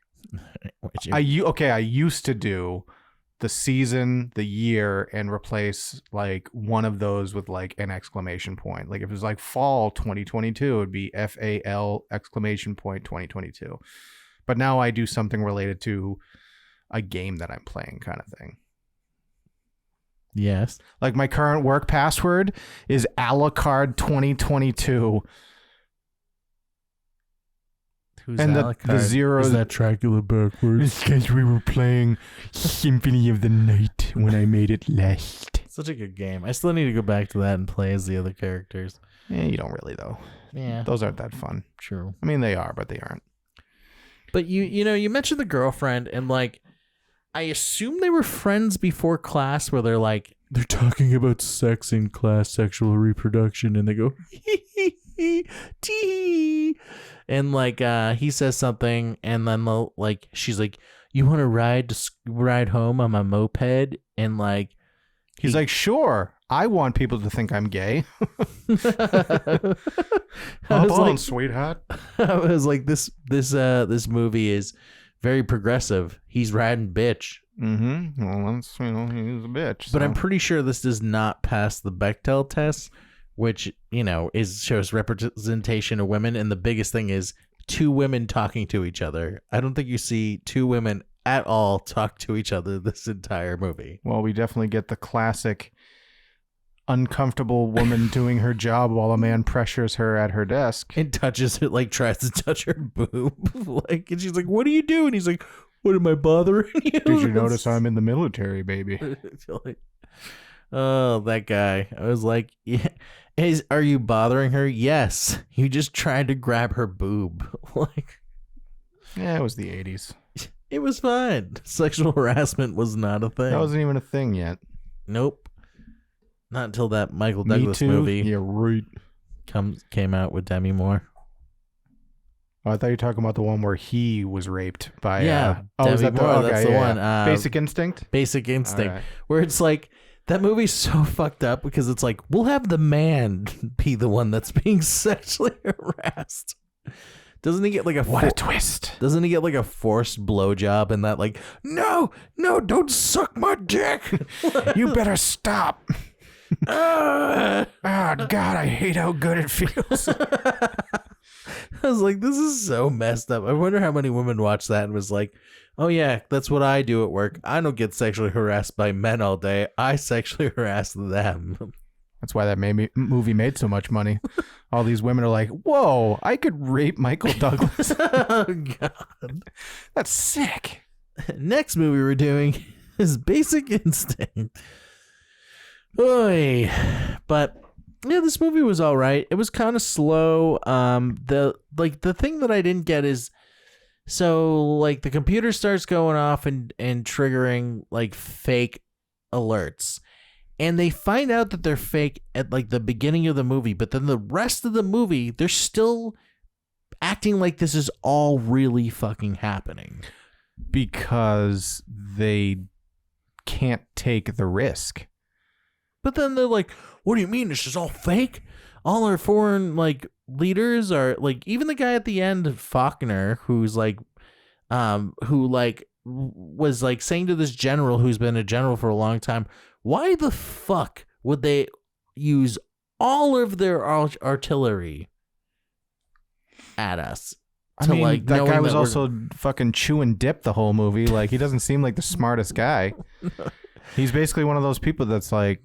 C: I used to do the season, the year, and replace like one of those with like an exclamation point. Like if it was like fall 2022, it would be FAL exclamation point 2022. But now I do something related to a game that I'm playing, kind of thing.
D: Yes.
C: Like my current work password is Alucard 2022.
D: Who's
C: and
D: Alucard?
C: the zero
D: is that Dracula backwards?
C: Because we were playing Symphony of the Night when I made it last.
D: Such a good game. I still need to go back to that and play as the other characters.
C: You don't really though.
D: Yeah.
C: Those aren't that fun.
D: True.
C: I mean, they are, but they aren't.
D: But you mentioned the girlfriend, and like, I assume they were friends before class, where they're talking about sex in class, sexual reproduction, and they go, tee. And like he says something, and then like she's like, "You want to ride home on my moped?" And like
C: he's like, "Sure, I want people to think I'm gay."
D: I
C: Hop
D: was
C: on,
D: like,
C: sweetheart.
D: I was like, this movie is very progressive. He's riding bitch.
C: Mm-hmm. Well, that's, he's a bitch.
D: But
C: so.
D: I'm pretty sure this does not pass the Bechdel test, which, shows representation of women. And the biggest thing is two women talking to each other. I don't think you see two women at all talk to each other this entire movie.
C: Well, we definitely get the classic uncomfortable woman doing her job while a man pressures her at her desk.
D: And touches her, like tries to touch her boob. And she's like, "What do you do?" And he's like, "What, am I bothering you?"
C: Did you notice I'm in the military, baby?
D: Oh, that guy. I was like, yeah. Are you bothering her? Yes. You just tried to grab her boob. Like,
C: Yeah, it was the 80s.
D: it was fine. Sexual harassment was not a thing.
C: That wasn't even a thing yet.
D: Nope. Not until that Michael
C: Me
D: Douglas
C: Too?
D: movie
C: Yeah, right.
D: came out with Demi Moore.
C: Oh, I thought you were talking about the one where he was raped by...
D: Yeah,
C: is
D: Demi
C: that
D: Moore,
C: okay,
D: that's the one.
C: Basic Instinct?
D: Basic Instinct.
C: All right.
D: Where it's like, that movie's so fucked up because it's like, we'll have the man be the one that's being sexually harassed. Doesn't he get like
C: What a twist.
D: Doesn't he get like a forced blowjob and that like, no, don't suck my dick.
C: You better stop. Oh, God, I hate how good it feels.
D: I was like, this is so messed up. I wonder how many women watched that and was like, oh yeah, that's what I do at work. I don't get sexually harassed by men all day. I sexually harass them.
C: That's why that movie made so much money. All these women are like, whoa, I could rape Michael Douglas.
D: Oh, God.
C: That's sick.
D: Next movie we're doing is Basic Instinct. Oy. But yeah, this movie was all right. It was kind of slow. The thing that I didn't get is, so like the computer starts going off and triggering like fake alerts. And they find out that they're fake at like the beginning of the movie, but then the rest of the movie, they're still acting like this is all really fucking happening.
C: Because they can't take the risk.
D: But then they're like, what do you mean? This is all fake? All our foreign like leaders are like, even the guy at the end, Faulkner, who's like, who like was like saying to this general who's been a general for a long time, why the fuck would they use all of their artillery at us?
C: I mean, that guy was also fucking chewing dip the whole movie. Like, he doesn't seem like the smartest guy. He's basically one of those people that's like,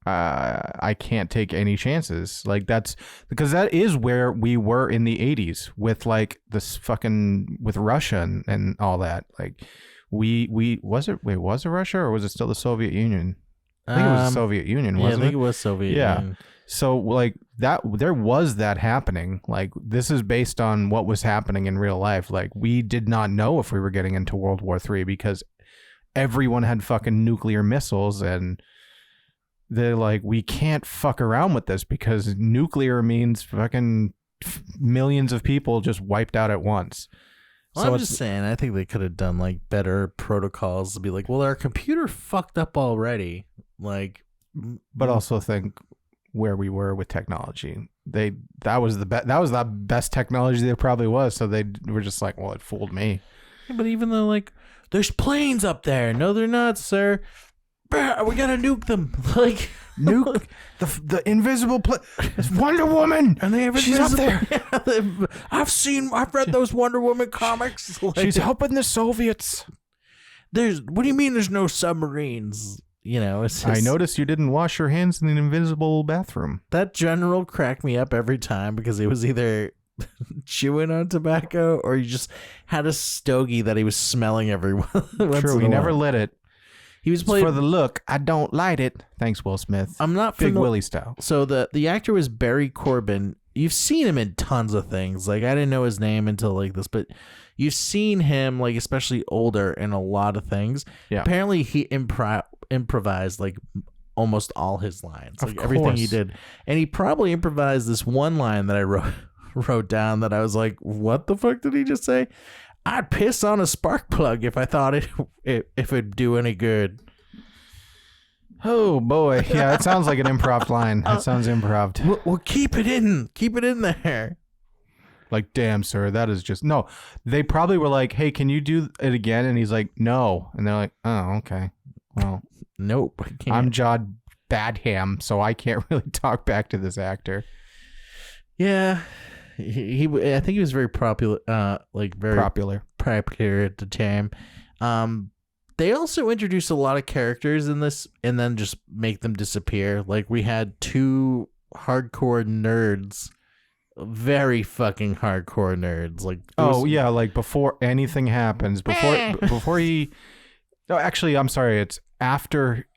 C: I can't take any chances. Like, that's because that is where we were in the 80s with like this fucking with Russia and all that. Like, was it Russia or was it still the Soviet Union? I think it was the Soviet Union, wasn't it?
D: Yeah, I think it was Soviet Union.
C: So like that, there was that happening. Like, this is based on what was happening in real life. Like, we did not know if we were getting into World War III because everyone had fucking nuclear missiles, and they're like, we can't fuck around with this because nuclear means fucking millions of people just wiped out at once.
D: Well, so I'm just saying, I think they could have done like better protocols to be like, well, our computer fucked up already. Like,
C: but also think where we were with technology. That was the best technology there probably was. So they were just like, well, it fooled me.
D: Yeah, but even though like there's planes up there, no, they're not, sir. We gotta nuke them. Like,
C: nuke the invisible it's Wonder Woman,
D: and they have
C: she's up there.
D: Yeah, I've read those Wonder Woman comics. Like,
C: she's helping the Soviets.
D: What do you mean? There's no submarines? It's just,
C: I noticed you didn't wash your hands in the invisible bathroom.
D: That general cracked me up every time because he was either chewing on tobacco or he just had a stogie that he was smelling everyone.
C: True, he never lit it.
D: He was playing
C: for the look. I don't light it. Thanks, Will Smith.
D: I'm not
C: Big Willie style.
D: So the actor was Barry Corbin. You've seen him in tons of things. Like, I didn't know his name until like this, but you've seen him like especially older in a lot of things.
C: Yeah.
D: Apparently he improvised like almost all his lines,
C: Of
D: like everything he
C: course.
D: did. And he probably improvised this one line that I wrote down that I was like, what the fuck did he just say? I'd piss on a spark plug if I thought if it'd do any good.
C: Oh boy, yeah, it sounds like an improv line. That sounds improv.
D: Well, keep it in there.
C: Like, damn, sir, that is just no. They probably were like, hey, can you do it again? And he's like, no. And they're like, oh, okay. Well,
D: Nope, I can't.
C: I'm Jod Badham, so I can't really talk back to this actor.
D: Yeah, he I think he was very popular, very
C: Popular.
D: popular at the time. They also introduced a lot of characters in this and then just make them disappear. Like we had two hardcore nerds, very fucking hardcore nerds. Like
C: Yeah, like before anything happens, before he. No, actually, I'm sorry. It's after.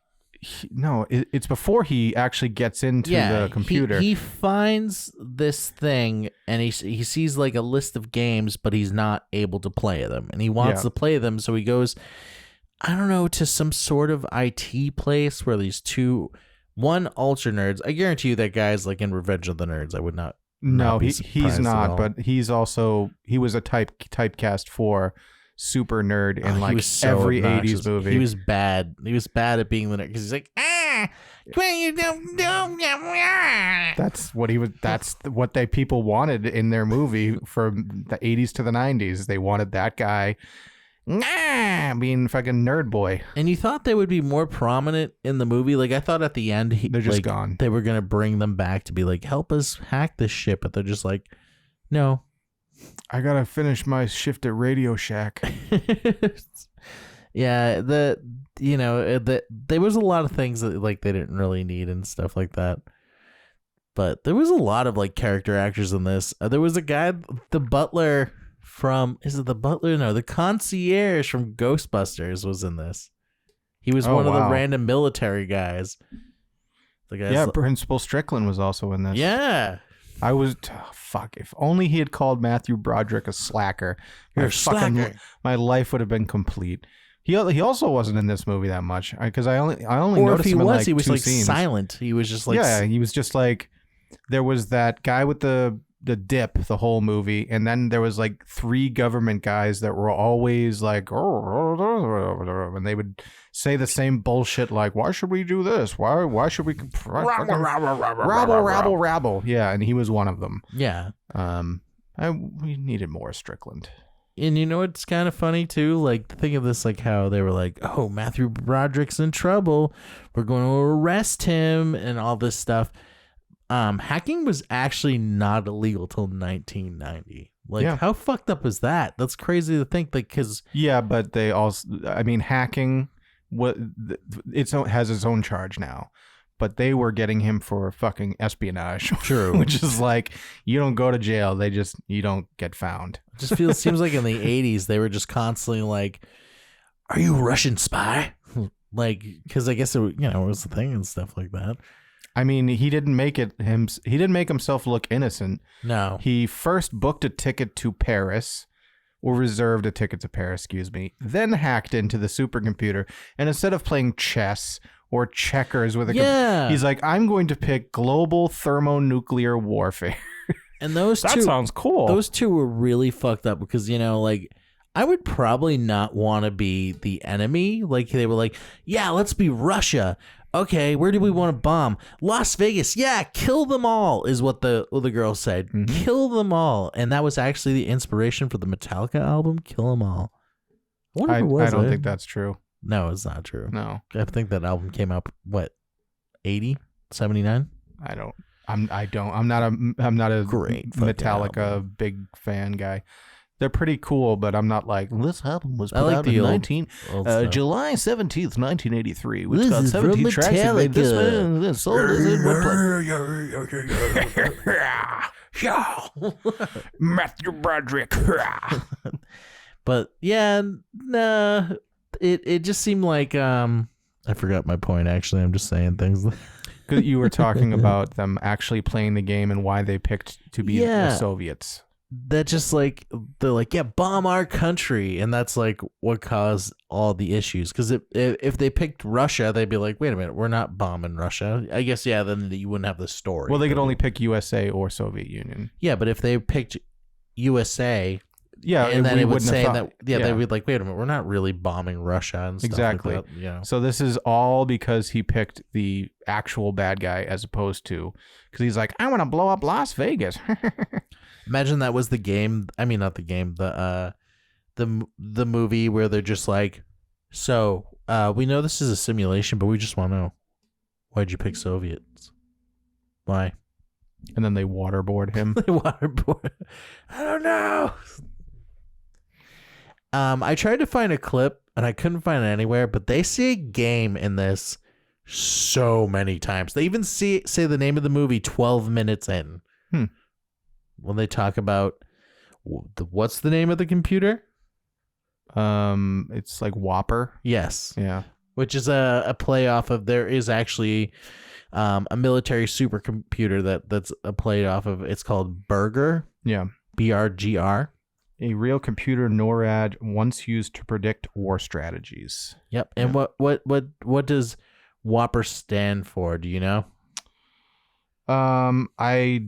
C: It's before he actually gets into the computer.
D: He finds this thing and he sees like a list of games, but he's not able to play them, and he wants to play them, so he goes, I don't know, to some sort of IT place where these one ultra nerds. I guarantee you that guy's like in Revenge of the Nerds. I would not.
C: No,
D: be
C: he's
D: surprised at
C: not.
D: all.
C: But he was a typecast for super nerd in
D: He
C: like
D: was so
C: every
D: obnoxious.
C: 80s movie.
D: He was bad. He was bad at being the nerd because he's like,
C: That's what he was. That's what people wanted in their movie from the 80s to the 90s. They wanted that guy, being fucking nerd boy.
D: And you thought they would be more prominent in the movie. Like I thought at the end,
C: They're just gone.
D: They were gonna bring them back to be like, help us hack this shit, but they're just like, no.
C: I gotta finish my shift at Radio Shack.
D: Yeah, there was a lot of things that like they didn't really need and stuff like that. But there was a lot of like character actors in this. There was a guy, the butler from, is it the butler? No, the concierge from Ghostbusters was in this. He was one of the random military guys. The guys
C: Principal Strickland was also in this.
D: Yeah.
C: I was fuck. If only he had called Matthew Broderick a slacker.
D: You're a slacker.
C: My life would have been complete. He also wasn't in this movie that much because I only
D: Or
C: noticed
D: if he
C: him in
D: was,
C: like
D: he was
C: two
D: like
C: scenes.
D: silent. He was just like,
C: he was just like, there was that guy with the dip the whole movie, and then there was like three government guys that were always like, and they would say the same bullshit like, why should we do this? Why should we rabble? Yeah, and he was one of them.
D: yeah.
C: We needed more Strickland.
D: And you know what's kind of funny too? Like, think of this, like how they were like, oh, Matthew Broderick's in trouble. We're going to arrest him and all this stuff. Hacking was actually not illegal till 1990. Like, how fucked up is that? That's crazy to think. Like, because
C: but they also, I mean, hacking, has its own charge now. But they were getting him for fucking espionage.
D: True.
C: Which is like, you don't go to jail. You don't get found.
D: it just seems like in the 80s, they were just constantly like, are you a Russian spy? Like, because I guess it was the thing and stuff like that.
C: I mean, he didn't make himself look innocent.
D: No.
C: He first booked a ticket to Paris, or reserved a ticket to Paris, excuse me, then hacked into the supercomputer, and instead of playing chess or checkers with he's like, I'm going to pick global thermonuclear warfare.
D: And those
C: that
D: two
C: sounds cool.
D: Those two were really fucked up because, like, I would probably not want to be the enemy. Like, they were like, yeah, let's be Russia. Okay, where do we want to bomb? Las Vegas. Yeah, kill them all is what the girl said. Mm-hmm. Kill them all. And that was actually the inspiration for the Metallica album, Kill Them All.
C: I don't think that's true.
D: No, it's not true.
C: No.
D: I think that album came out, 80? 79?
C: I'm not a
D: great
C: Metallica
D: album.
C: Big fan guy. They're pretty cool, but I'm not like, this album was put out in July 17th, 1983, which got 17 tracks and made this man sold as in one Matthew Broderick.
D: But yeah, nah, it just seemed like I forgot my point. Actually, I'm just saying things.
C: Because you were talking about them actually playing the game and why they picked to be the Soviets.
D: That just like they're like, yeah, bomb our country, and that's like what caused all the issues. Because if they picked Russia, they'd be like, wait a minute, we're not bombing Russia. I guess then you wouldn't have the story.
C: Well, they could only pick USA or Soviet Union.
D: Yeah, but if they picked USA,
C: yeah,
D: and then
C: we
D: it would
C: wouldn't
D: say
C: have
D: that
C: thought-
D: they'd be like, wait a minute, we're not really bombing Russia and stuff
C: Exactly.
D: like that. You know?
C: So this is all because he picked the actual bad guy as opposed to because he's like, I want to blow up Las Vegas.
D: Imagine that was the game. I mean, not the game. The movie where they're just like, so we know this is a simulation, but we just want to know, why'd you pick Soviets? Why?
C: And then they waterboard him.
D: They waterboard. I don't know. I tried to find a clip and I couldn't find it anywhere, but they say game in this so many times. They even say the name of the movie 12 minutes in. When they talk about what's the name of the computer?
C: It's like Whopper.
D: Yes.
C: Yeah.
D: Which is a play off of, there is actually a military supercomputer that's a play off of. It's called Burger.
C: Yeah.
D: BRGR.
C: A real computer NORAD once used to predict war strategies.
D: Yep. And what does Whopper stand for? Do you know?
C: I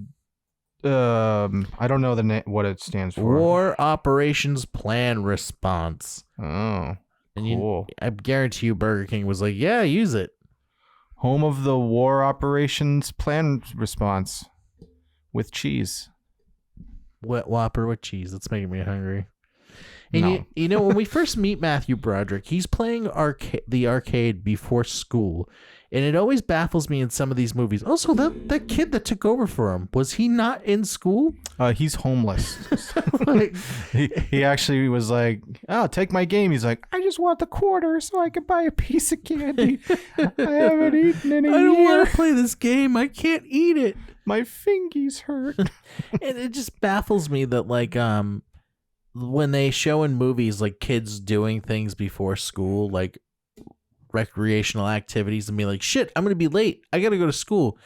C: don't know what it stands for.
D: War Operations Plan Response.
C: Oh,
D: And
C: cool.
D: I guarantee you Burger King was like, yeah, use it.
C: Home of the War Operations Plan Response with cheese.
D: Wet Whopper with cheese. That's making me hungry. And
C: No.
D: you know, when we first meet Matthew Broderick, he's playing the arcade before school. And it always baffles me in some of these movies. Also, that kid that took over for him, was he not in school?
C: He's homeless.
D: Like,
C: he actually was like, oh, take my game. He's like, I just want the quarter so I can buy a piece of candy. I haven't eaten in a
D: I don't
C: year.
D: want to play this game. I can't eat it.
C: My fingies hurt.
D: And it just baffles me that, like, when they show in movies, like, kids doing things before school, like recreational activities, and be like, shit, I'm gonna be late, I gotta go to school.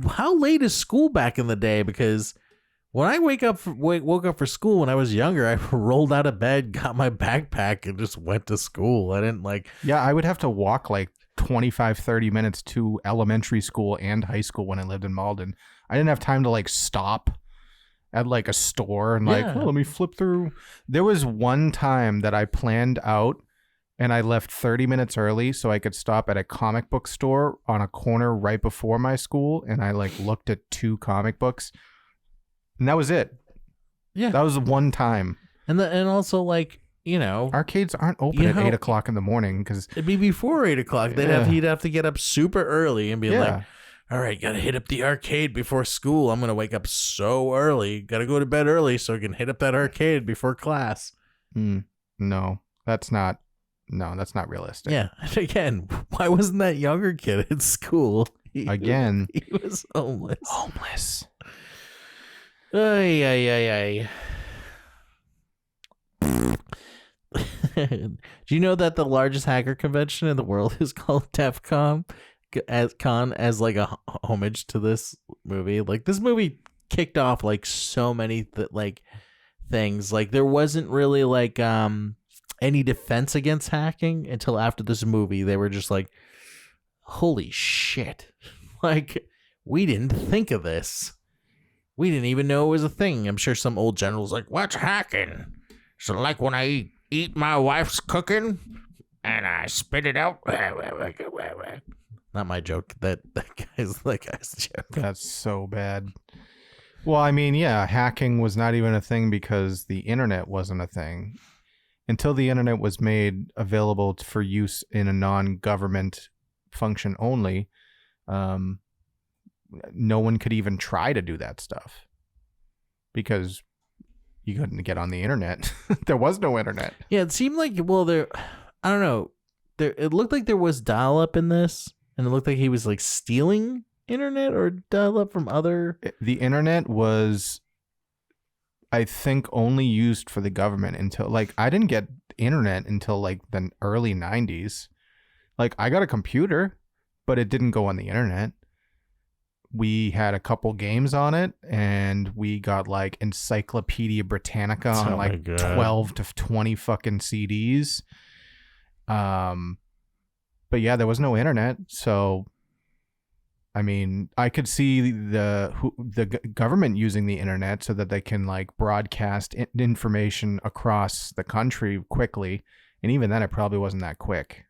D: How late is school back in the day? Because when I woke up for school when I was younger, I rolled out of bed, got my backpack, and just went to school. I didn't like...
C: Yeah, I would have to walk like 25-30 minutes to elementary school and high school when I lived in Malden. I didn't have time to like stop at like a store and like,
D: Yeah.
C: oh, let me flip through. There was one time that I planned out and I left 30 minutes early so I could stop at a comic book store on a corner right before my school, and I like looked at 2 comic books, and that was it.
D: Yeah.
C: That was one time.
D: And also, like, you know,
C: Arcades aren't open
D: You
C: at
D: know-
C: 8 o'clock in the morning because
D: it'd be before 8 o'clock. He'd have to get up super early and be like, all right, gotta hit up the arcade before school. I'm gonna wake up so early. Gotta go to bed early so I can hit up that arcade before class.
C: No, that's not realistic.
D: Yeah. And again, why wasn't that younger kid at school?
C: Again.
D: He was homeless.
C: Homeless.
D: Ay, ay, ay, ay. Do you know that the largest hacker convention in the world is called DEF CON as like a homage to this movie? Like, this movie kicked off like so many things. Like, there wasn't really like any defense against hacking until after this movie. They were just like, holy shit, like, we didn't think of this. We didn't even know it was a thing. I'm sure some old general's like, what's hacking? So like when I eat my wife's cooking and I spit it out. Not my joke. That guy's joke.
C: That's so bad. Well, I mean, yeah, hacking was not even a thing because the internet wasn't a thing. Until the internet was made available for use in a non-government function only, no one could even try to do that stuff because you couldn't get on the internet. There was no internet.
D: Yeah, it seemed like, well, I don't know. It looked like there was dial-up in this, and it looked like he was like stealing internet or dial-up from other...
C: The internet was, I think, only used for the government until, like, I didn't get internet until like the early 90s. Like, I got a computer, but it didn't go on the internet. we had a couple games on it, and we got like Encyclopedia Britannica on
D: Oh my
C: like
D: God.
C: 12 to 20 fucking CDs. But yeah, there was no internet, so I mean, I could see the government using the internet so that they can like broadcast information across the country quickly, and even then, it probably wasn't that quick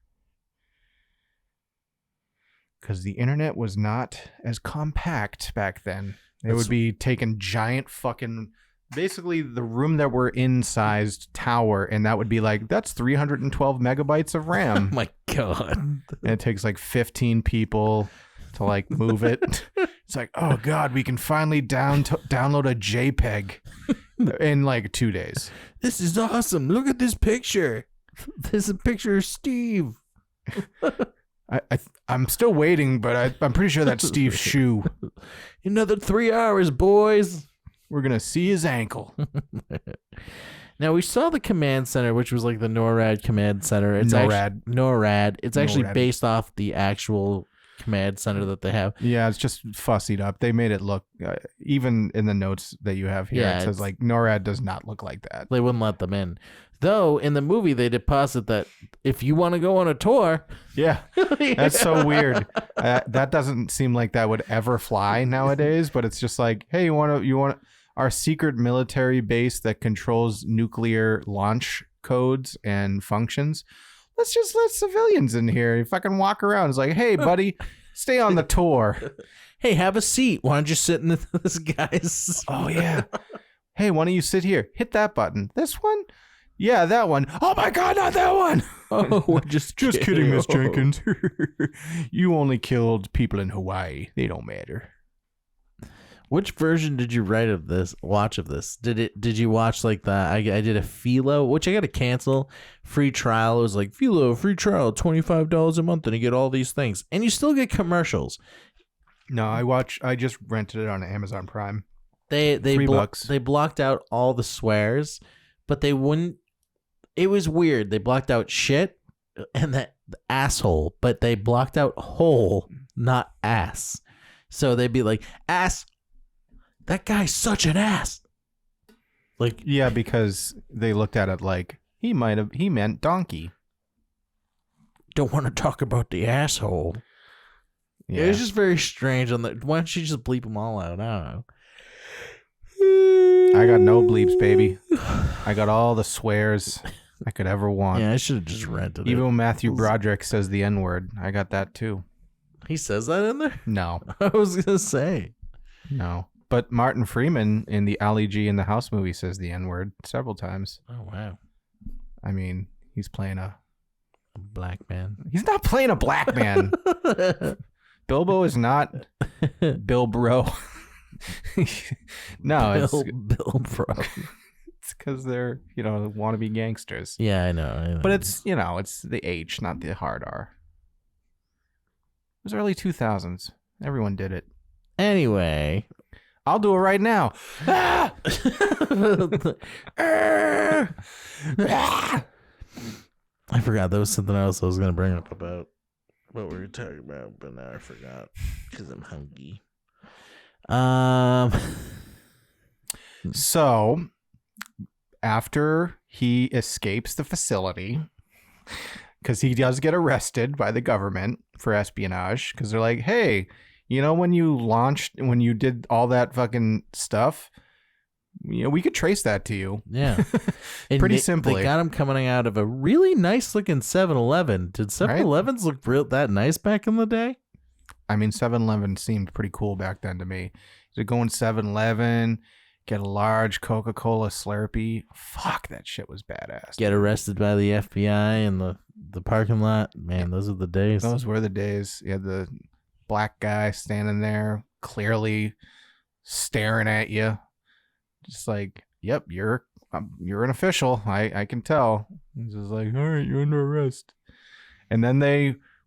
C: because the internet was not as compact back then. It would be taking giant fucking, basically the room that we're in sized tower, and that would be like, that's 312 megabytes of
D: Oh
C: RAM.
D: my God.
C: And it takes like 15 people to like move it. It's like, oh God, we can finally download a JPEG in like 2 days.
D: This is awesome. Look at this picture. There's a picture of Steve.
C: I'm still waiting, but I'm pretty sure that's Steve's shoe.
D: Another 3 hours, boys.
C: We're gonna see his ankle.
D: Now, we saw the command center, which was like the NORAD command center. It's
C: NORAD.
D: NORAD. It's actually
C: NORAD.
D: based off the actual command center that they have.
C: Yeah, it's just fussied up. They made it look, even in the notes that you have here,
D: Yeah,
C: it says like NORAD does not look like that.
D: They wouldn't let them in. Though, in the movie, they deposit that if you want to go on a tour.
C: Yeah, that's so weird. That doesn't seem like that would ever fly nowadays. But it's just like, hey, you want our secret military base that controls nuclear launch codes and functions? Let's just let civilians in here. You fucking walk around. It's like, hey, buddy, stay on the tour.
D: Hey, have a seat. Why don't you sit in this guy's?
C: Oh yeah. Hey, why don't you sit here? Hit that button. This one? Yeah, that one. Oh my God, not that one.
D: Oh, we're just
C: kidding, Miss Jenkins. You only killed people in Hawaii. They don't matter.
D: Which version did you watch of this? Did you watch like the I did a Philo, which I got to cancel. Free trial. It was like Philo free trial, $25 a month, and you get all these things, and you still get commercials.
C: No, I just rented it on Amazon Prime.
D: They
C: $3.
D: They blocked out all the swears, but they wouldn't. It was weird. They blocked out shit and the asshole, but they blocked out hole, not ass. So they'd be like, ass. That guy's such an ass. Like,
C: Yeah, because they looked at it like he meant donkey.
D: don't want to talk about the asshole.
C: Yeah.
D: It was just very strange. Why don't you just bleep them all out? I don't know.
C: I got no bleeps, baby. I got all the swears I could ever want.
D: Yeah, I should have just rented
C: Even
D: it.
C: when Matthew Broderick says the N-word, I got that too.
D: He says that in there?
C: No.
D: I was going to say.
C: No. But Martin Freeman in the Ali G in the House movie says the N-word several times.
D: Oh, wow.
C: I mean, he's playing
D: A black man.
C: He's not playing a black man. Bilbo is not Bilbro. No,
D: Bill Bro.
C: it's because they're, wannabe gangsters.
D: Yeah, I know.
C: But it's the H, not the hard R. It was early 2000s. Everyone did it.
D: Anyway.
C: I'll do it right now. Ah!
D: I forgot. There was something else I was going to bring up about what we were talking about, but now I forgot because I'm hungry.
C: So, after he escapes the facility, because he does get arrested by the government for espionage, because they're like, hey, when you did all that fucking stuff, we could trace that to you.
D: Yeah.
C: Pretty
D: they,
C: simply.
D: They got him coming out of a really nice looking 7-Eleven. Did 7-Elevens look that nice back in the day?
C: I mean, 7-Eleven seemed pretty cool back then to me. So go in 7-Eleven, get a large Coca-Cola Slurpee. Fuck, that shit was badass.
D: Get arrested by the FBI in the parking lot. Man, those are the days.
C: Those were the days. You had the black guy standing there, clearly staring at you. Just like, yep, you're an official. I can tell. He's just like, all right, you're under arrest. And then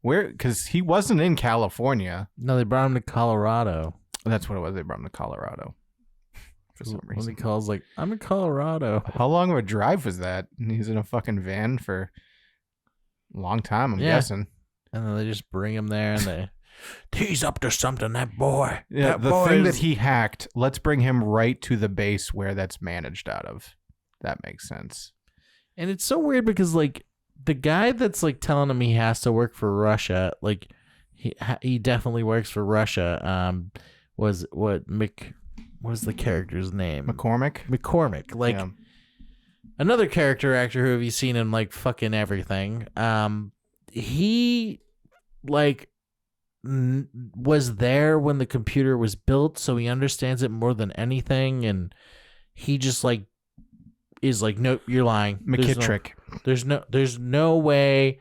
C: because he wasn't in California.
D: No, they brought him to Colorado.
C: That's what it was. They brought him to Colorado for some
D: When
C: reason.
D: he calls like, I'm in Colorado.
C: How long of a drive was that? And he's in a fucking van for a long time, I'm
D: Yeah.
C: guessing.
D: And then they just bring him there and he's up to something, that boy.
C: Yeah,
D: that
C: the
D: boy
C: thing
D: is-
C: that he hacked, let's bring him right to the base where that's managed out of. That makes sense.
D: And it's so weird because like the guy that's like telling him he has to work for Russia, like he definitely works for Russia. Was what was the character's name? McCormick. Like
C: Yeah.
D: another character actor who have you seen in like fucking everything. He like was there when the computer was built, so he understands it more than anything, and he just like is like, nope, you're lying.
C: McKittrick.
D: There's no way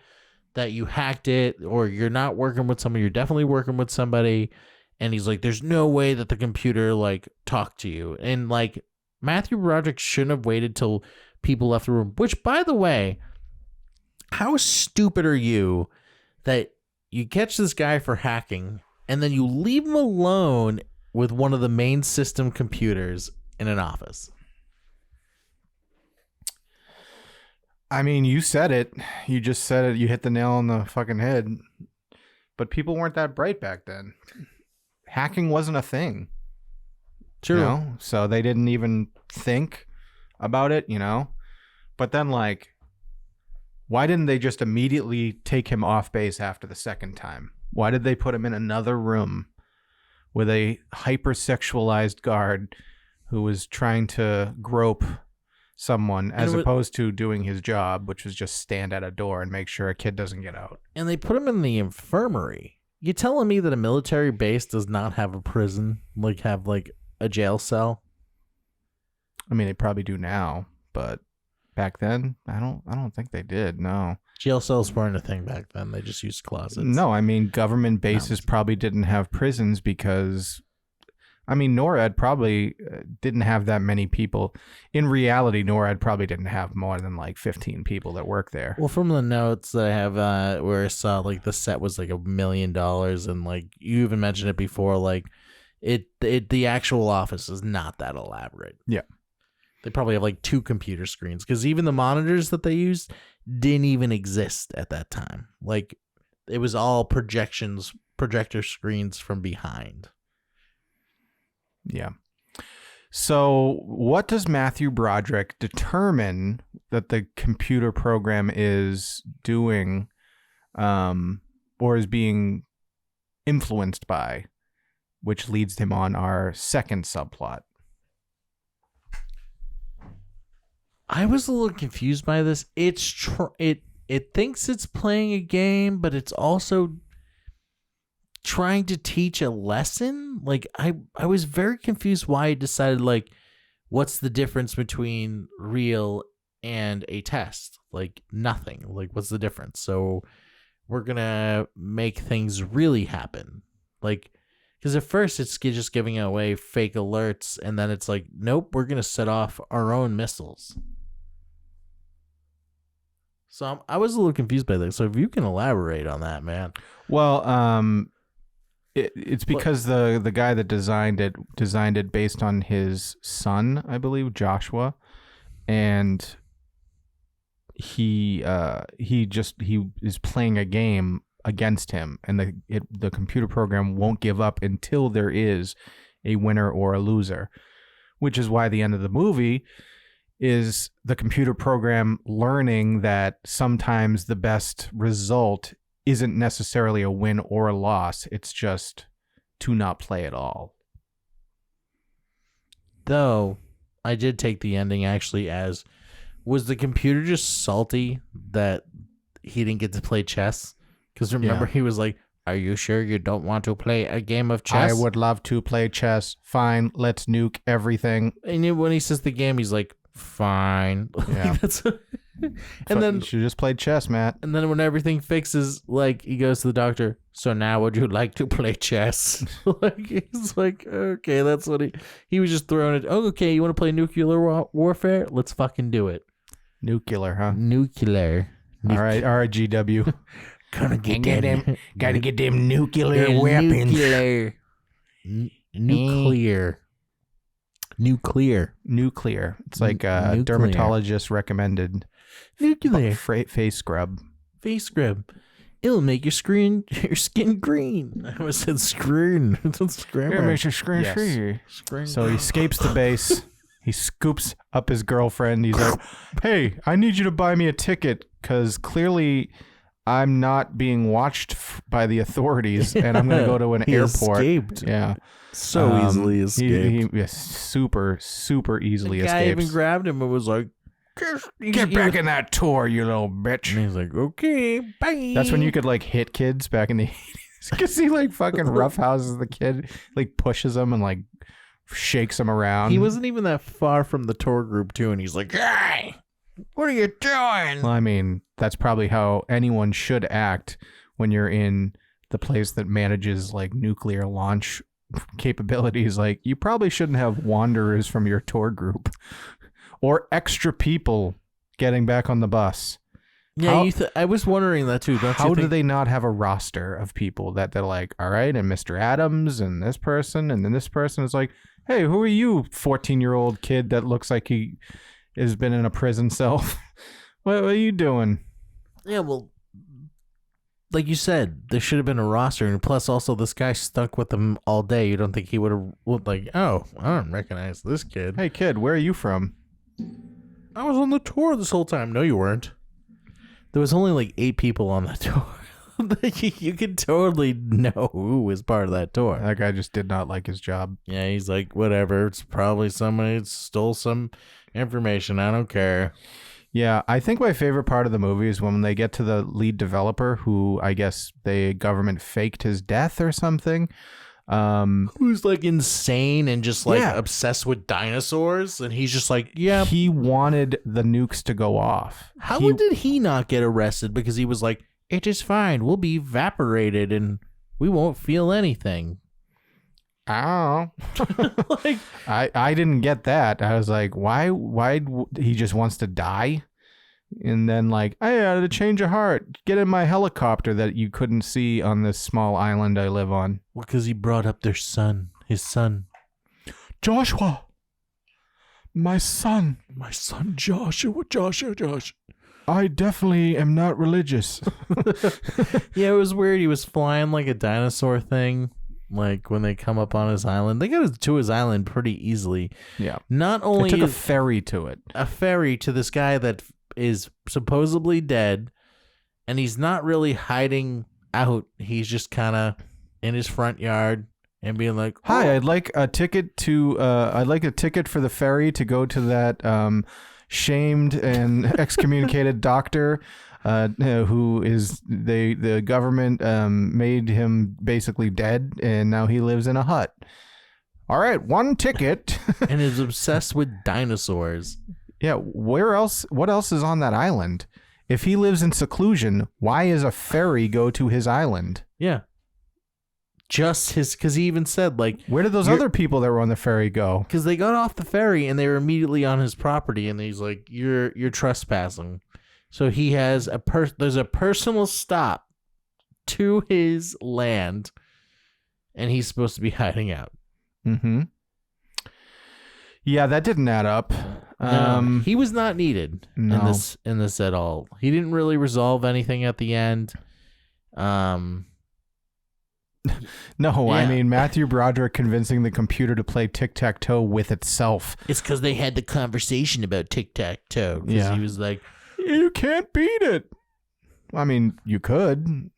D: that you hacked it, or you're not working with somebody. You're definitely working with somebody. And he's like, there's no way that the computer like talked to you. And like Matthew Broderick shouldn't have waited till people left the room. Which, by the way, how stupid are you that you catch this guy for hacking and then you leave him alone with one of the main system computers in an office?
C: I mean, you said it. You just said it. You hit the nail on the fucking head. But people weren't that bright back then. Hacking wasn't a thing.
D: True.
C: You know? So they didn't even think about it, But then, like, why didn't they just immediately take him off base after the second time? Why did they put him in another room with a hypersexualized guard who was trying to grope someone as opposed to doing his job, which was just stand at a door and make sure a kid doesn't get out?
D: And they put him in the infirmary. You telling me that a military base does not have a prison, like have like a jail cell?
C: I mean, they probably do now, but back then, I don't think they did. No.
D: Jail cells weren't a thing back then. They just used closets.
C: No, I mean, government bases probably didn't have prisons because, I mean, NORAD probably didn't have that many people. In reality, NORAD probably didn't have more than like 15 people that work there.
D: Well, from the notes that I have, where I saw like the set was like $1 million, and like you even mentioned it before, like the actual office is not that elaborate.
C: Yeah.
D: They probably have like 2 computer screens because even the monitors that they used didn't even exist at that time. Like it was all projector screens from behind.
C: Yeah. So what does Matthew Broderick determine that the computer program is doing or is being influenced by, which leads him on our second subplot?
D: I was a little confused by this. It thinks it's playing a game, but it's also trying to teach a lesson. Like I was very confused why it decided like what's the difference between real and a test? Like nothing. Like what's the difference? So we're going to make things really happen. Like because at first it's just giving away fake alerts, and then it's like, nope, we're going to set off our own missiles. So I was a little confused by that. So if you can elaborate on that, man.
C: Well, it's because the guy that designed it based on his son, I believe, Joshua, and he is playing a game against him, and the computer program won't give up until there is a winner or a loser, which is why the end of the movie is the computer program learning that sometimes the best result isn't necessarily a win or a loss. It's just to not play at all.
D: Though I did take the ending actually as, was the computer just salty that he didn't get to play chess? Because remember, he was like, are you sure you don't want to play a game of chess?
C: I would love to play chess. Fine, let's nuke everything.
D: And then when he says the game, he's like, fine.
C: Yeah.
D: And then
C: you should just play chess, Matt.
D: And then when everything fixes, like he goes to the doctor. So now would you like to play chess? Like he's like, okay, that's what he was just throwing it. Oh, okay, you want to play nuclear warfare? Let's fucking do it.
C: Nuclear, huh?
D: Nuclear.
C: All right, RGW.
D: Gotta get
C: them nuclear weapons. Nuclear. It's like a dermatologist recommended
D: nuclear
C: face scrub.
D: face scrub. It'll make your skin green. I almost said screen.
C: It makes your screen free. So he escapes the base. He scoops up his girlfriend. He's like, hey, I need you to buy me a ticket because clearly I'm not being watched by the authorities and I'm going to go to an airport.
D: Escaped.
C: Yeah.
D: So easily escaped.
C: He super easily
D: the guy
C: escapes.
D: even grabbed him and was like,
C: Get back in that tour, you little bitch.
D: And he's like, okay, bye.
C: That's when you could like hit kids back in the 80s. Because he like fucking roughhouses the kid, like pushes him and like shakes him around.
D: He wasn't even that far from the tour group too, and he's like, hey, what are you doing?
C: Well, I mean, that's probably how anyone should act when you're in the place that manages like nuclear launch capabilities. Like, you probably shouldn't have wanderers from your tour group or extra people getting back on the bus.
D: Yeah, I was wondering that too.
C: How do they not have a roster of people that they're like, all right, and Mr. Adams and this person and then this person is like, hey, who are you, 14-year-old kid that looks like he has been in a prison cell? What are you doing?
D: Yeah, well, like you said, there should have been a roster, and plus also this guy stuck with them all day. You don't think he would have like, oh, I don't recognize this kid.
C: Hey, kid, where are you from?
D: I was on the tour this whole time. No, you weren't. There was only like 8 people on the tour. You could totally know who was part of that tour.
C: That guy just did not like his job.
D: Yeah, he's like, whatever. It's probably somebody that stole some information. I don't care.
C: Yeah, I think my favorite part of the movie is when they get to the lead developer, who I guess the government faked his death or something.
D: Who's like insane and just like obsessed with dinosaurs, and he's just like, yeah.
C: He wanted the nukes to go off.
D: How did he not get arrested? Because he was like, it is fine. We'll be evaporated and we won't feel anything.
C: I don't know. Like, I didn't get that. I was like, why he just wants to die? And then like, I had a change of heart. Get in my helicopter that you couldn't see on this small island I live on.
D: Well, because he brought up his son.
C: Joshua. My son.
D: Joshua.
C: I definitely am not religious.
D: Yeah, it was weird. He was flying like a dinosaur thing. Like when they come up on his island, they got to his island pretty easily.
C: Yeah.
D: Not only
C: they took a ferry to it.
D: A ferry to this guy that is supposedly dead, and he's not really hiding out. He's just kind of in his front yard and being like, oh.
C: "Hi, I'd like a ticket for the ferry to go to that shamed and excommunicated doctor who is the government made him basically dead, and now he lives in a hut. All right, one ticket."
D: And is obsessed with dinosaurs.
C: Yeah, where else? What else is on that island? If he lives in seclusion, why is a ferry go to his island?
D: Yeah. Just his, because he even said, like,
C: where did those other people that were on the ferry go?
D: Because they got off the ferry and they were immediately on his property, and he's like, you're trespassing. So he has there's a personal stop to his land, and he's supposed to be hiding out.
C: Mm-hmm. Yeah, that didn't add up.
D: No, he was not needed
C: in
D: this at all. He didn't really resolve anything at the end.
C: No,
D: yeah.
C: I mean, Matthew Broderick convincing the computer to play tic-tac-toe with itself.
D: It's because they had the conversation about tic-tac-toe.
C: Yeah.
D: He was like,
C: you can't beat it. I mean, you could.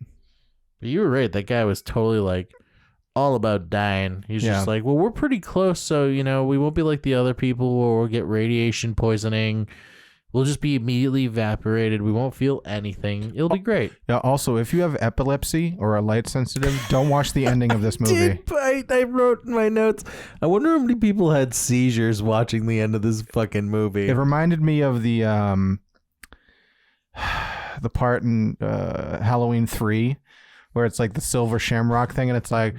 D: But you were right. That guy was totally like all about dying. He's just like, well, we're pretty close, so, we won't be like the other people or we'll get radiation poisoning. We'll just be immediately evaporated. We won't feel anything. It'll be great.
C: Yeah, also, if you have epilepsy or are light sensitive, don't watch the ending of this movie.
D: I wrote in my notes, I wonder how many people had seizures watching the end of this fucking movie.
C: It reminded me of the part in Halloween 3 where it's like the silver shamrock thing and it's like,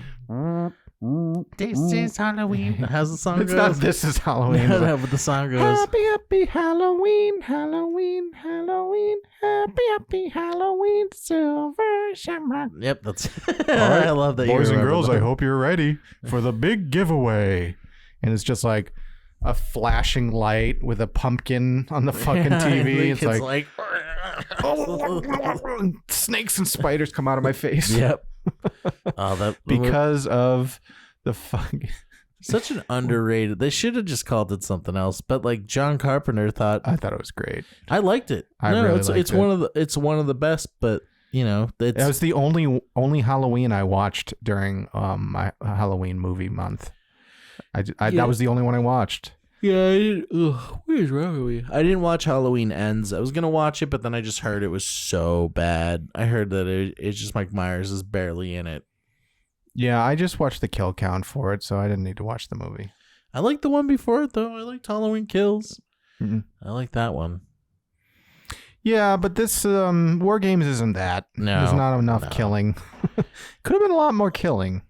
D: this is Halloween. How's the song
C: it's
D: goes?
C: not This Is Halloween.
D: No, but the song goes,
C: happy, happy Halloween, Halloween, Halloween, happy, happy Halloween, silver shamrock.
D: Yep, that's
C: Right.
D: I love that.
C: Boys
D: you
C: and girls,
D: that.
C: I hope you're ready for the big giveaway. And it's just like a flashing light with a pumpkin on the fucking TV. It's like Snakes and spiders come out of my face.
D: Yep. Oh, that
C: Because of the fuck.
D: such an underrated. They should have just called it something else. But like John Carpenter thought,
C: I thought it was great.
D: I liked it.
C: I really liked
D: it's
C: it.
D: one of the best. But you know,
C: It was the only Halloween I watched during my Halloween movie month. That was the only one I watched.
D: Yeah, what is wrong with me? I didn't watch Halloween Ends. I was gonna watch it, but then I just heard it was so bad. I heard that it's just Mike Myers is barely in it.
C: Yeah, I just watched the kill count for it, so I didn't need to watch the movie.
D: I liked the one before it though. I liked Halloween Kills.
C: Mm-mm.
D: I like that one.
C: Yeah, but this War Games isn't that.
D: No,
C: There's not enough
D: no.
C: killing. Could have been a lot more killing.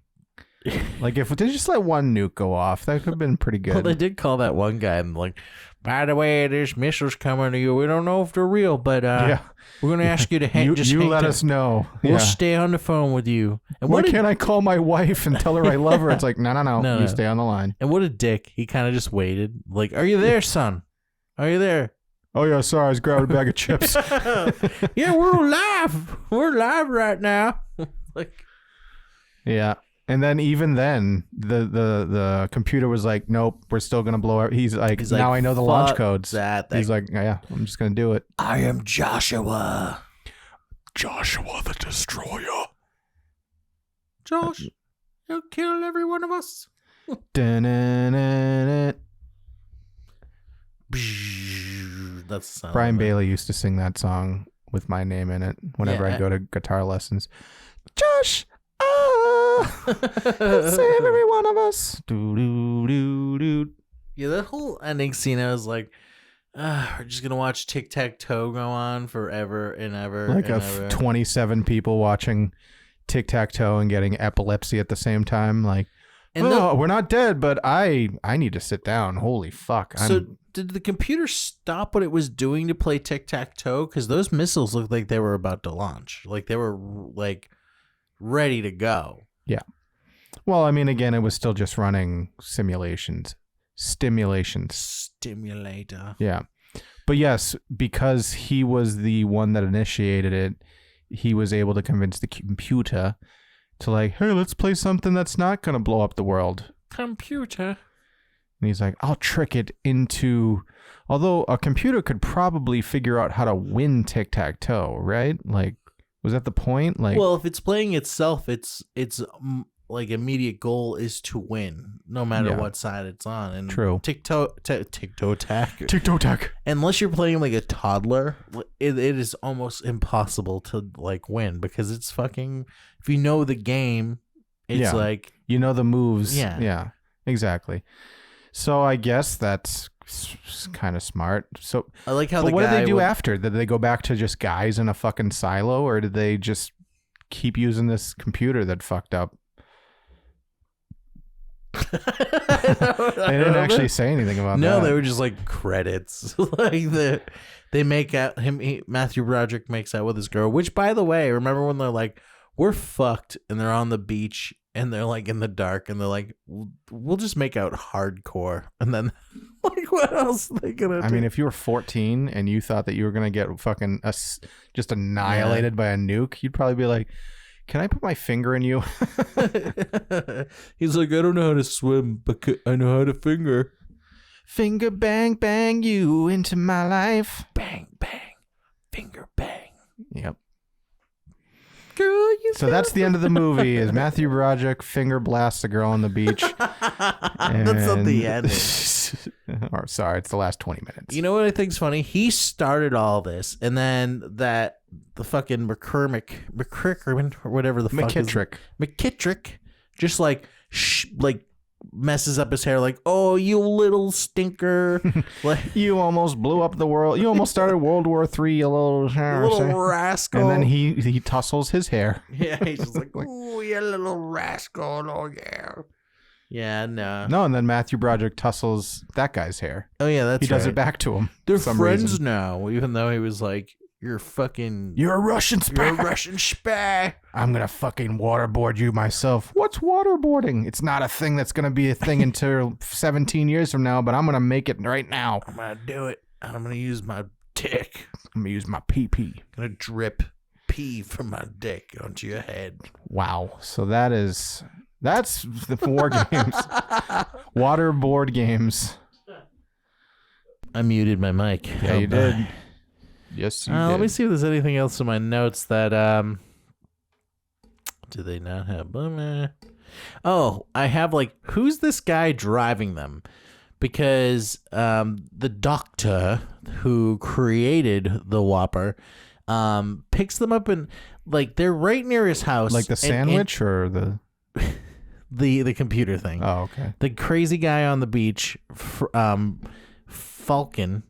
C: Like if they just let one nuke go off, that could have been pretty good.
D: Well, they did call that one guy and like, by the way, there's missiles coming to you. We don't know if they're real, but
C: yeah,
D: we're gonna ask you to hang.
C: you let us know.
D: We'll
C: Yeah.
D: stay on the phone with you. And
C: Why
D: what
C: can't I call my wife and tell her I love her? It's like no.
D: No,
C: You
D: no.
C: stay on the line.
D: And what a dick. He kind of just waited. Like, are you there, son? Are you there?
C: Oh yeah, sorry, I was grabbing a bag of chips.
D: Yeah, we're live. We're live right now. Like,
C: Yeah. And then even then, the computer was like, nope, we're still gonna blow. He's like, now I know the launch
D: "Fuck
C: codes.
D: that.
C: He's like, yeah, I'm just gonna do it.
D: I am Joshua.
C: Joshua the Destroyer.
D: Josh, you'll kill every one of us.
C: Dun-dun-dun-dun.
D: That's the sound
C: Brian
D: of it.
C: Bailey used to sing that song with my name in it whenever
D: Yeah,
C: I go to guitar lessons. Josh, save every one of us. Do do do do.
D: Yeah, that whole ending scene, I was like, we're just gonna watch tic tac toe go on forever and ever.
C: Like
D: and ever.
C: 27 people watching tic tac toe and getting epilepsy at the same time. Like,
D: And
C: we're not dead, but I need to sit down. Holy fuck!
D: So did the computer stop what it was doing to play tic tac toe? Because those missiles looked like they were about to launch, like they were like ready to go.
C: Well, I mean, again, it was still just running stimulations.
D: Stimulator.
C: Yeah. But yes, because he was the one that initiated it, he was able to convince the computer to like, hey, let's play something that's not going to blow up the world.
D: Computer.
C: And he's like, I'll trick it into... Although a computer could probably figure out how to win tic-tac-toe, right? Like, was that the point? Like,
D: Well, if it's playing itself, its like immediate goal is to win, no matter
C: Yeah.
D: what side it's on. And
C: True.
D: tic-toe-tac.
C: tic-tac.
D: Unless you're playing like a toddler, it is almost impossible to like win because it's fucking. If you know the game, it's
C: Yeah.
D: like
C: You know the moves.
D: Yeah.
C: Yeah, exactly. So I guess that's kind of smart. So,
D: I like how
C: but
D: the
C: what
D: guy
C: did they do
D: would-
C: after? Did they go back to just guys in a fucking silo, or did they just keep using this computer that fucked up? They didn't actually say anything about
D: No,
C: that.
D: they were just like credits. Like they make out Matthew Broderick makes out with his girl. Which, by the way, remember when they're like, "We're fucked," and they're on the beach and they're like in the dark and they're like, "We'll just make out hardcore," and then like, what else are they gonna do?
C: I mean, if you were 14 and you thought that you were gonna get fucking just annihilated by a nuke, you'd probably be like, "Can I put my finger in you?"
D: He's like, "I don't know how to swim, but I know how to finger."
C: Finger bang bang you into my life.
D: Bang bang, finger bang.
C: Yep.
D: Girl, you
C: So that's the end of the movie. Is Matthew Broderick finger blasts a girl on the beach?
D: That's not the end.
C: Or sorry, it's the last 20 minutes.
D: You know what I think's funny? He started all this, and then the fucking McCrick or whatever the fuck is McKittrick just like messes up his hair, like, "Oh, you little stinker!" Like,
C: You almost blew up the world. You almost started World War III, you little
D: rascal.
C: And then he tussles his hair.
D: yeah, he's just like, "Oh, you little rascal!" Oh yeah, yeah, no.
C: No, and then Matthew Broderick tussles that guy's hair.
D: Oh yeah, that's
C: He does
D: right.
C: it back to him.
D: They're
C: for some
D: friends
C: reason.
D: now, even though he was like, "You're fucking,
C: You're a Russian spy.
D: you're a Russian spy."
C: I'm gonna fucking waterboard you myself. What's waterboarding? It's not a thing that's gonna be a thing until 17 years from now, but I'm gonna make it right now.
D: I'm gonna do it. I'm gonna use my dick.
C: I'm gonna use my pee.
D: Gonna drip pee from my dick onto your head.
C: Wow. So that's the war games. Waterboard games.
D: I muted my mic.
C: Yeah, you did. Yes, you did.
D: Let me see if there's anything else in my notes that do they not have? Oh, I have like, who's this guy driving them? Because the doctor who created the Whopper picks them up and like they're right near his house.
C: Like the sandwich or the
D: the computer thing.
C: Oh, okay.
D: The crazy guy on the beach, Falcon.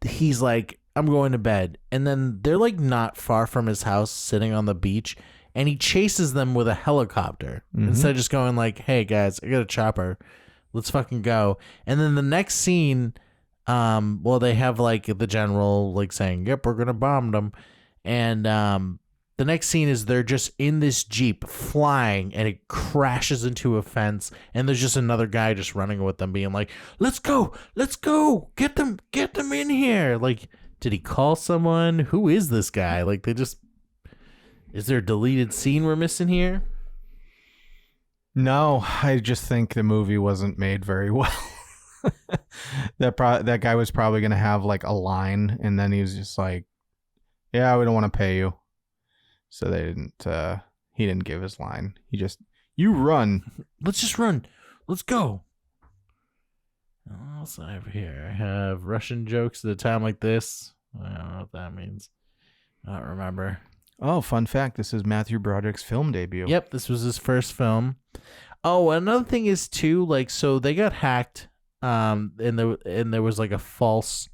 D: He's like, I'm going to bed, and then they're like not far from his house, sitting on the beach, and he chases them with a helicopter instead of just going like, "Hey guys, I got a chopper, let's fucking go." And then the next scene, well, they have like the general like saying, "Yep, we're gonna bomb them," and the next scene is they're just in this Jeep flying and it crashes into a fence and there's just another guy just running with them being like, let's go, get them in here. Like, did he call someone? Who is this guy? Like, is there a deleted scene we're missing here?
C: No, I just think the movie wasn't made very well. That guy was probably going to have like a line and then he was just like, yeah, we don't want to pay you. So he didn't give his line. He just, you run.
D: Let's just run. Let's go. What else I have here? I have Russian jokes at a time like this. I don't know what that means. I don't remember.
C: Oh, fun fact. This is Matthew Broderick's film debut.
D: Yep, this was his first film. Oh, another thing is too, like, so they got hacked. And there was like a false,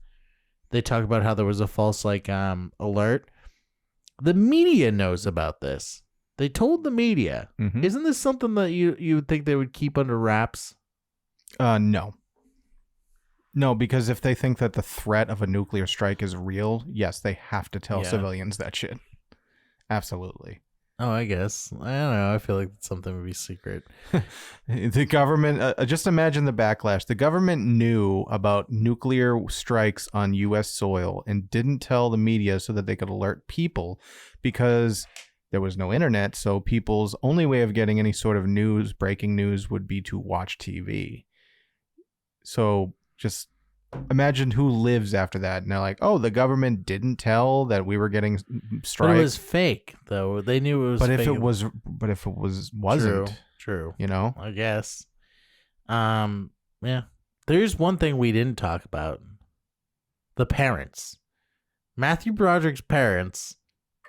D: they talk about how there was a false like alert. The media knows about this. They told the media.
C: Mm-hmm.
D: Isn't this something that you would think they would keep under wraps?
C: No. No, because if they think that the threat of a nuclear strike is real, yes, they have to tell civilians that shit. Absolutely.
D: Oh, I guess. I don't know. I feel like something would be secret.
C: The government, just imagine the backlash. The government knew about nuclear strikes on U.S. soil and didn't tell the media so that they could alert people because there was no internet. So people's only way of getting any sort of news, breaking news, would be to watch TV. So just imagine who lives after that. And they're like, oh, the government didn't tell that we were getting strikes.
D: But it was fake, though. They knew it was fake.
C: But if it wasn't.
D: True.
C: You know?
D: I guess. Yeah. There's one thing we didn't talk about. The parents. Matthew Broderick's parents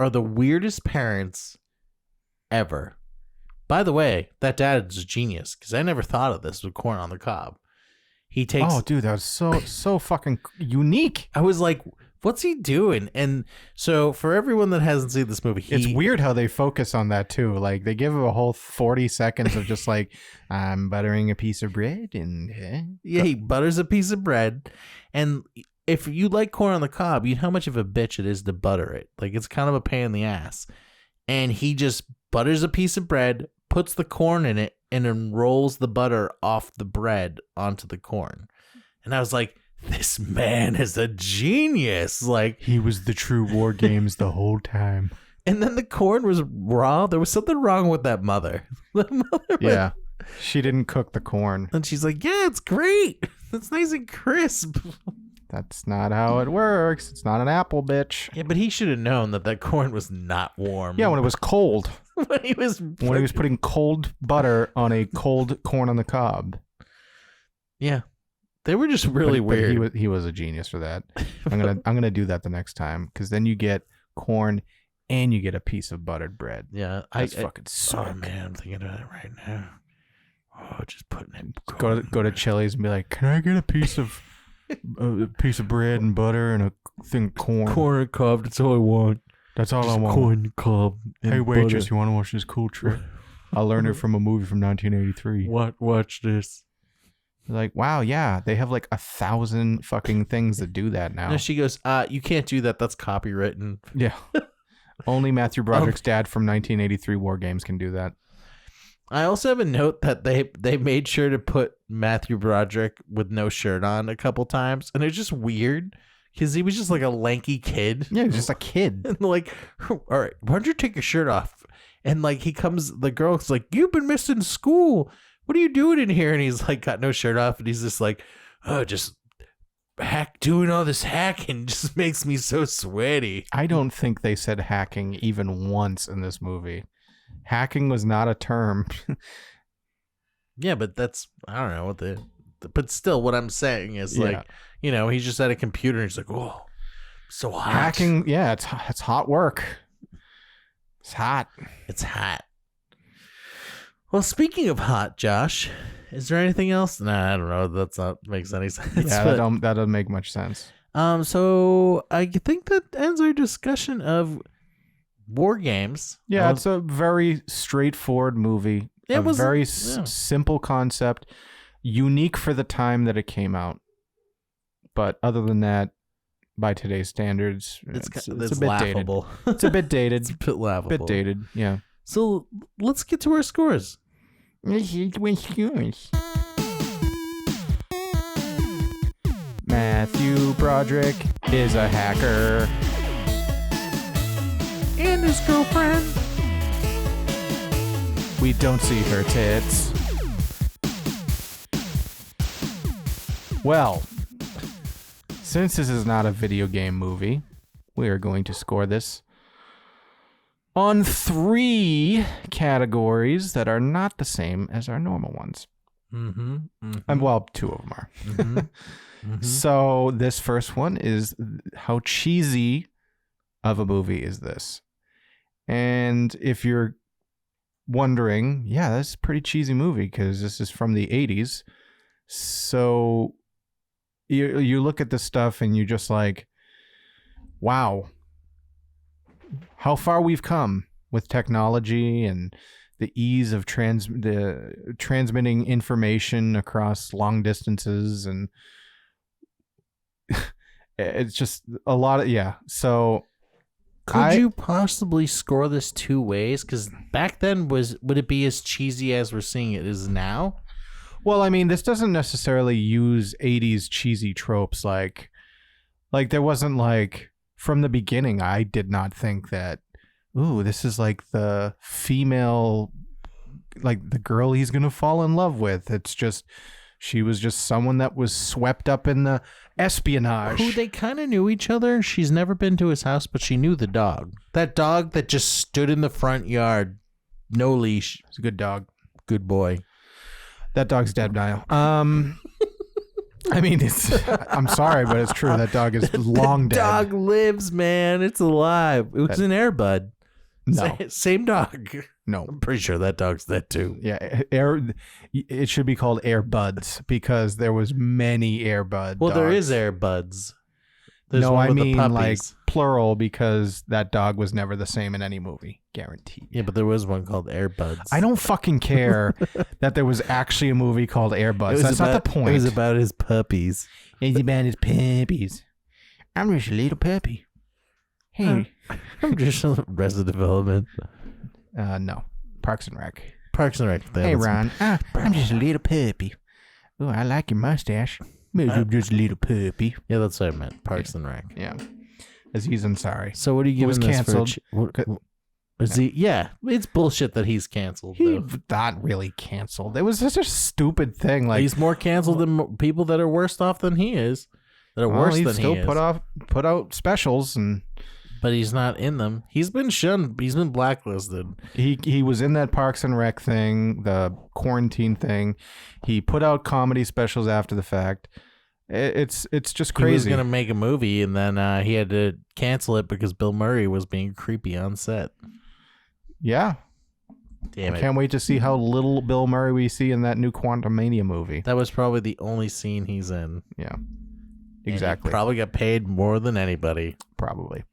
D: are the weirdest parents ever. By the way, that dad's a genius, because I never thought of this with Corn on the Cob. He takes.
C: Oh, dude, that was so fucking unique.
D: I was like, what's he doing? And so for everyone that hasn't seen this movie,
C: it's weird how they focus on that too. Like they give him a whole 40 seconds of just like, I'm buttering a piece of bread and
D: yeah, he butters a piece of bread. And if you like Corn on the Cob, you know how much of a bitch it is to butter it. Like it's kind of a pain in the ass. And he just butters a piece of bread, puts the corn in it, and then rolls the butter off the bread onto the corn. And I was like, this man is a genius. Like,
C: he was the true War Games the whole time.
D: And then the corn was raw. There was something wrong with that mother.
C: Yeah. She didn't cook the corn.
D: And she's like, yeah, it's great. It's nice and crisp.
C: That's not how it works. It's not an apple, bitch.
D: Yeah, but he should have known that corn was not warm.
C: Yeah, when it was cold.
D: when he was
C: putting cold butter on a cold corn on the cob.
D: Yeah, they were just really weird.
C: But he was a genius for that. I'm gonna do that the next time, because then you get corn and you get a piece of buttered bread.
D: Yeah,
C: that's fucking sick.
D: Oh man, I'm thinking about it right now. Oh, just putting it.
C: Go to Chili's and be like, can I get a piece of bread and butter and a thing of corn?
D: Corn and cob. That's all I want.
C: That's all
D: just
C: I want.
D: Corn and cob.
C: Hey waitress, you want to watch this cool trick? I learned it from a movie from 1983.
D: Watch this.
C: Like, wow, yeah, they have like 1,000 fucking things that do that now.
D: No, she goes, you can't do that. That's copywritten.
C: Yeah. Only Matthew Broderick's dad from 1983 War Games can do that.
D: I also have a note that they made sure to put Matthew Broderick with no shirt on a couple times, and it's just weird because he was just like a lanky kid.
C: Yeah, he's just a kid.
D: And like, all right, why don't you take your shirt off? And like the girl's like, you've been missing school. What are you doing in here? And he's like, got no shirt off, and he's just like, oh, just doing all this hacking just makes me so sweaty.
C: I don't think they said hacking even once in this movie. Hacking was not a term.
D: Yeah, but that's, I don't know but still what I'm saying is
C: Yeah.
D: like, you know, he's just at a computer and he's like, oh, so hot.
C: Hacking, yeah, it's hot work. It's hot.
D: It's hot. Well, speaking of hot, Josh, is there anything else? Nah, I don't know. That's not makes any sense.
C: Yeah, that doesn't make much sense.
D: So I think that ends our discussion of war games.
C: Yeah, it's a very straightforward movie.
D: It was
C: very simple concept, unique for the time that it came out. But other than that, by today's standards, it's a bit
D: laughable.
C: Dated. It's a bit dated.
D: It's a bit laughable.
C: Bit dated, yeah.
D: So let's get to our scores.
C: Matthew Broderick is a hacker.
D: And his girlfriend.
C: We don't see her tits. Well, since this is not a video game movie, we are going to score this on 3 categories that are not the same as our normal ones.
D: Mm-hmm.
C: And well, 2 of them are.
D: Mm-hmm. Mm-hmm.
C: So this first one is how cheesy of a movie is this? And if you're wondering, yeah, that's a pretty cheesy movie because this is from the 80s. So you look at this stuff and you're just like, wow, how far we've come with technology and the ease of transmitting information across long distances, and it's just a lot of, yeah. So
D: could you possibly score this 2 ways? Because back then, would it be as cheesy as we're seeing it is now?
C: Well, I mean, this doesn't necessarily use 80s cheesy tropes. Like there wasn't like, from the beginning, I did not think that, ooh, this is like the female, like the girl he's going to fall in love with. It's just, she was just someone that was swept up in the espionage.
D: Who they kind of knew each other. She's never been to his house, but she knew the dog. That dog that just stood in the front yard, no leash.
C: It's a good dog.
D: Good boy.
C: That dog's dead now. I mean, I'm sorry, but it's true. That dog is long dead.
D: Dog lives, man. It's alive. It was an Airbud.
C: No.
D: Same dog.
C: No.
D: I'm pretty sure that dog's dead too.
C: Yeah, it should be called Airbuds because there was many Airbud
D: Well,
C: dogs.
D: there is Airbuds. There's
C: No,
D: one
C: I
D: with the
C: mean like
D: puppies.
C: plural because that dog was never the same in any movie. Guaranteed.
D: Yeah, but there was one called Airbuds.
C: I don't fucking care that there was actually a movie called Airbuds. That's not the point.
D: It was about his puppies.
C: It's about his puppies. I'm just a little puppy. Hey.
D: I'm just Arrested Development.
C: No. Parks and Rec.
D: Parks and Rec.
C: Hey, Ron. I'm just a little puppy. Oh, I like your mustache. I'm just a little puppy.
D: Yeah, that's what I meant. Parks and Rec.
C: Yeah. Aziz Ansari.
D: So what are you giving
C: was
D: this
C: canceled.
D: Is he? Yeah, it's bullshit that he's canceled.
C: He's
D: Though.
C: not really canceled. It was such a stupid thing. Like,
D: He's more canceled than people that are worse off than he is. That are worse
C: he
D: than
C: still
D: he is.
C: put out specials, and
D: But he's not in them. He's been shunned. He's been blacklisted.
C: he was in that Parks and Rec thing, the quarantine thing. He put out comedy specials after the fact. It's just crazy.
D: He was gonna make a movie, and then he had to cancel it because Bill Murray was being creepy on set.
C: Yeah.
D: Damn
C: I
D: it!
C: can't wait to see how little Bill Murray we see in that new Quantumania movie.
D: That was probably the only scene he's in.
C: Yeah.
D: And
C: Exactly.
D: he probably got paid more than anybody.
C: Probably.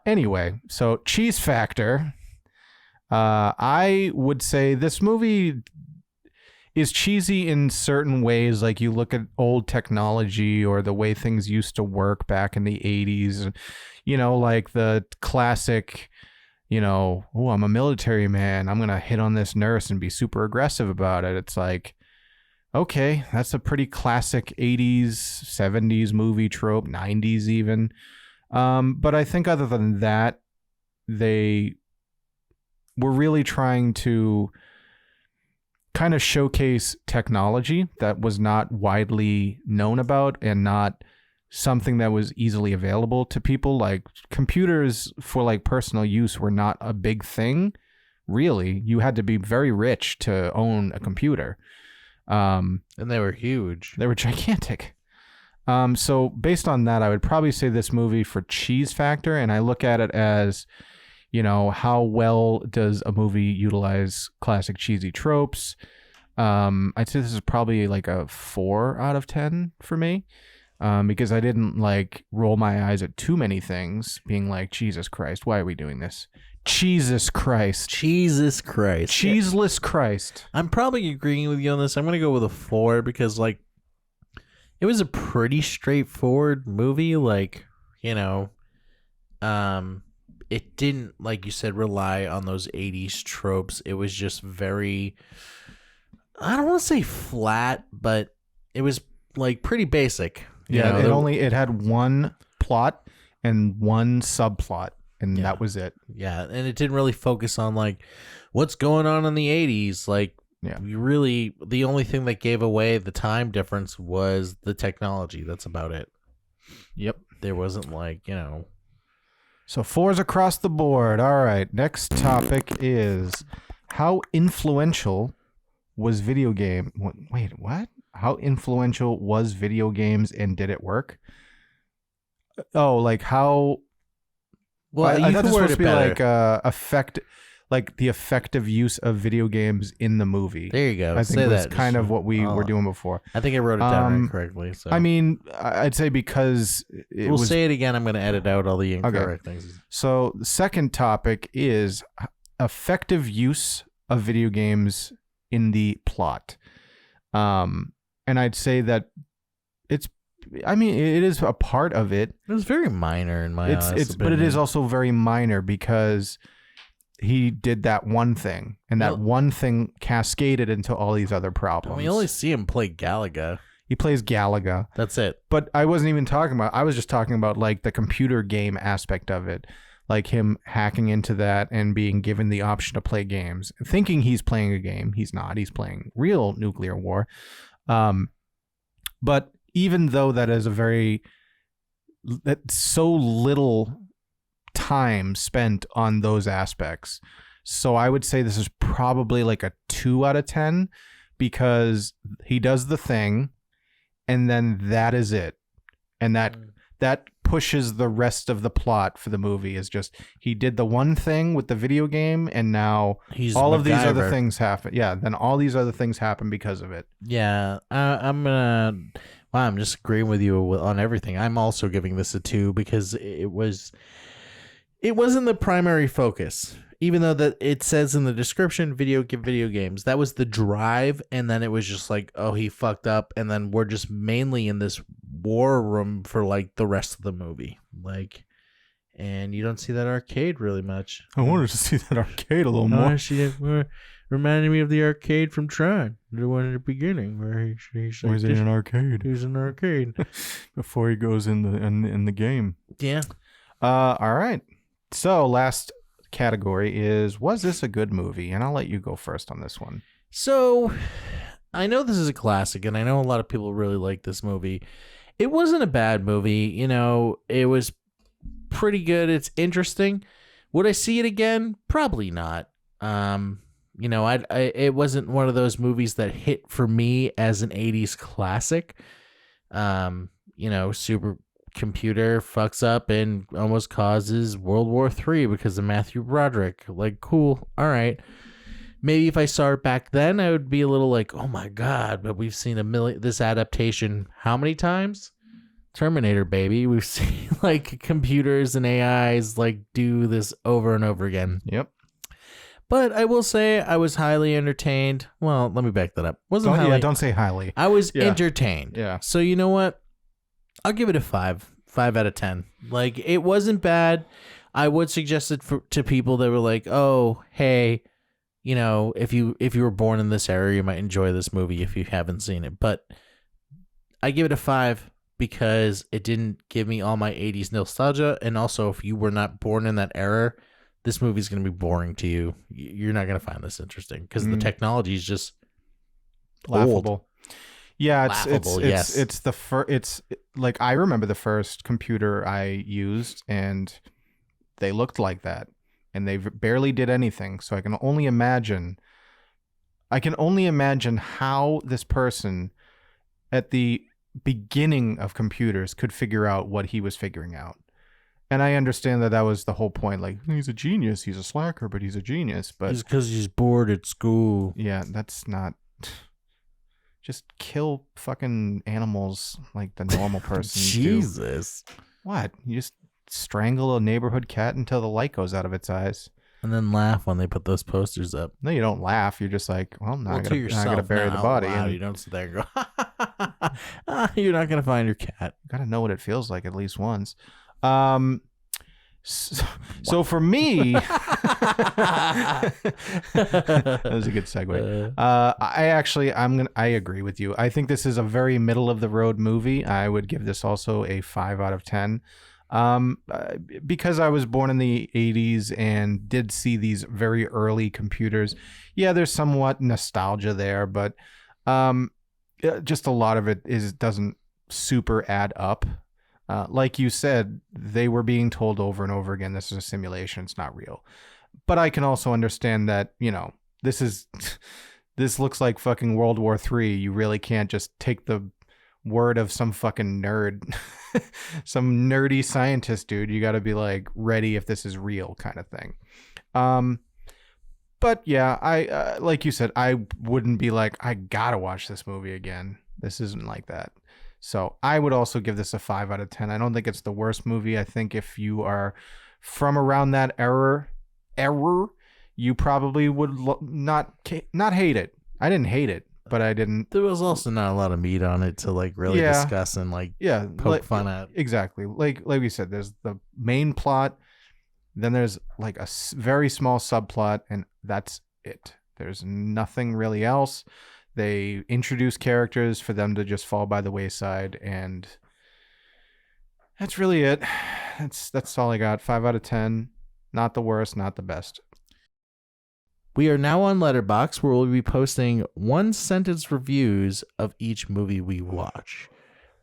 C: Anyway, so cheese factor. I would say this movie is cheesy in certain ways. Like you look at old technology or the way things used to work back in the 80s. You know, like the classic, you know, oh, I'm a military man. I'm going to hit on this nurse and be super aggressive about it. It's like, okay, that's a pretty classic 80s, 70s movie trope, 90s even. But I think other than that, they were really trying to kind of showcase technology that was not widely known about and not something that was easily available to people. Like computers for like personal use were not a big thing, really. You had to be very rich to own a computer.
D: And they were huge.
C: They were gigantic. So based on that, I would probably say this movie for cheese factor, and I look at it as, you know, how well does a movie utilize classic cheesy tropes? I'd say this is probably like a 4 out of 10 for me, because I didn't like roll my eyes at too many things, being like, Jesus Christ, why are we doing this? Jesus Christ.
D: Jesus Christ.
C: Cheeseless Christ.
D: I'm probably agreeing with you on this. I'm going to go with a 4 because, like, it was a pretty straightforward movie. Like, you know, it didn't, like you said, rely on those 80s tropes. It was just very, I don't want to say flat, but it was like pretty basic.
C: Yeah, it had one plot and one subplot, and
D: Yeah.
C: that was it.
D: Yeah, and it didn't really focus on like what's going on in the 80s. Like,
C: Yeah.
D: you really, the only thing that gave away the time difference was the technology. That's about it.
C: Yep.
D: There wasn't like, you know.
C: So 4s across the board. All right. Next topic is how influential was video game? Wait, what? How influential was video games and did it work? Oh, like how?
D: Well,
C: I
D: you
C: thought
D: can
C: this was
D: word
C: supposed
D: it
C: to be
D: better.
C: like the effective use of video games in the movie.
D: There you go.
C: I think
D: Say
C: was
D: that.
C: kind of what we were doing before.
D: I think I wrote it down incorrectly. So
C: I mean, I'd say because
D: we'll say it again. I'm going to edit out all the incorrect things.
C: So the second topic is effective use of video games in the plot. And I'd say that it is a part of it.
D: It was very minor in my honest
C: but it
D: opinion.
C: is also very minor because he did that one thing, and that one thing cascaded into all these other problems.
D: We only see him play Galaga.
C: He plays Galaga.
D: That's it.
C: But I wasn't even talking about, I was just talking about like the computer game aspect of it. Like him hacking into that and being given the option to play games, thinking he's playing a game. He's not. He's playing real nuclear war. But even though that's so little time spent on those aspects. So I would say this is probably like a 2 out of 10 because he does the thing and then that is it. And that pushes the rest of the plot for the movie is just he did the one thing with the video game and now
D: He's
C: all of these
D: MacGyver.
C: other things happen. Yeah, then all these other things happen because of it.
D: Yeah, I'm just agreeing with you on everything. I'm also giving this a 2 because it wasn't the primary focus. Even though that it says in the description, video games, that was the drive, and then it was just like, oh, he fucked up, and then we're just mainly in this war room for like the rest of the movie, like, and you don't see that arcade really much.
C: I wanted to see that arcade a little more.
D: Reminded me of the arcade from Tron, the one at the beginning where he's like,
C: Or is it in an arcade?
D: he's an arcade.
C: Before he goes in the game.
D: Yeah.
C: All right. So last category is, was this a good movie? And I'll let you go first on this one.
D: So, I know this is a classic, and I know a lot of people really like this movie. It wasn't a bad movie. You know, it was pretty good. It's interesting. Would I see it again? Probably not. You know, it wasn't one of those movies that hit for me as an 80s classic. You know, supercomputer fucks up and almost causes World War III because of Matthew Broderick. Like, cool. All right. Maybe if I saw it back then, I would be a little like, oh my God, but we've seen this adaptation how many times? Terminator, baby. We've seen like computers and AIs like do this over and over again.
C: Yep.
D: But I will say I was highly entertained. Well, let me back that up.
C: Don't say highly.
D: I was entertained.
C: Yeah.
D: So you know what? I'll give it a 5. 5 out of 10. Like, it wasn't bad. I would suggest it to people that were like, oh, hey, you know, if you were born in this era, you might enjoy this movie if you haven't seen it. But I give it a 5 because it didn't give me all my 80s nostalgia. And also, if you were not born in that era, this movie's going to be boring to you. You're not going to find this interesting because the technology is just
C: laughable.
D: old.
C: Yeah,
D: Yes.
C: it's like I remember the first computer I used, and they looked like that, and they barely did anything. So I can only imagine how this person at the beginning of computers could figure out what he was figuring out. And I understand that was the whole point. Like, he's a genius, he's a slacker, but he's a genius. But
D: It's because he's bored at school.
C: yeah, that's not. Just kill fucking animals like the normal person.
D: Jesus.
C: What? You just strangle a neighborhood cat until the light goes out of its eyes.
D: And then laugh when they put those posters up.
C: No, you don't laugh. You're just like, well, now I
D: to
C: gotta
D: yourself,
C: bury
D: not
C: the
D: out
C: body.
D: loud.
C: And
D: You don't sit there and go, you're not going to find your cat.
C: gotta know what it feels like at least once. So for me, that was a good segue. I agree with you. I think this is a very middle of the road movie. I would give this also a 5 out of 10. Because I was born in the 80s and did see these very early computers. Yeah, there's somewhat nostalgia there, but just a lot of it doesn't super add up. Like you said, they were being told over and over again, this is a simulation, it's not real. But I can also understand that, you know, this looks like fucking World War III. You really can't just take the word of some fucking nerd, some nerdy scientist dude. You got to be like ready if this is real kind of thing. But yeah, I like you said, I wouldn't be like, I gotta watch this movie again. This isn't like that. So I would also give this a 5 out of 10. I don't think it's the worst movie. I think if you are from around that era, you probably would not hate it. I didn't hate it, but I didn't.
D: There was also not a lot of meat on it to like really discuss and like poke fun at.
C: Exactly. Like we said, there's the main plot, then there's like a very small subplot, and that's it. There's nothing really else. They introduce characters for them to just fall by the wayside, and that's really it. That's all I got. 5 out of 10. Not the worst, not the best.
D: We are now on Letterboxd, where we'll be posting 1-sentence reviews of each movie we watch.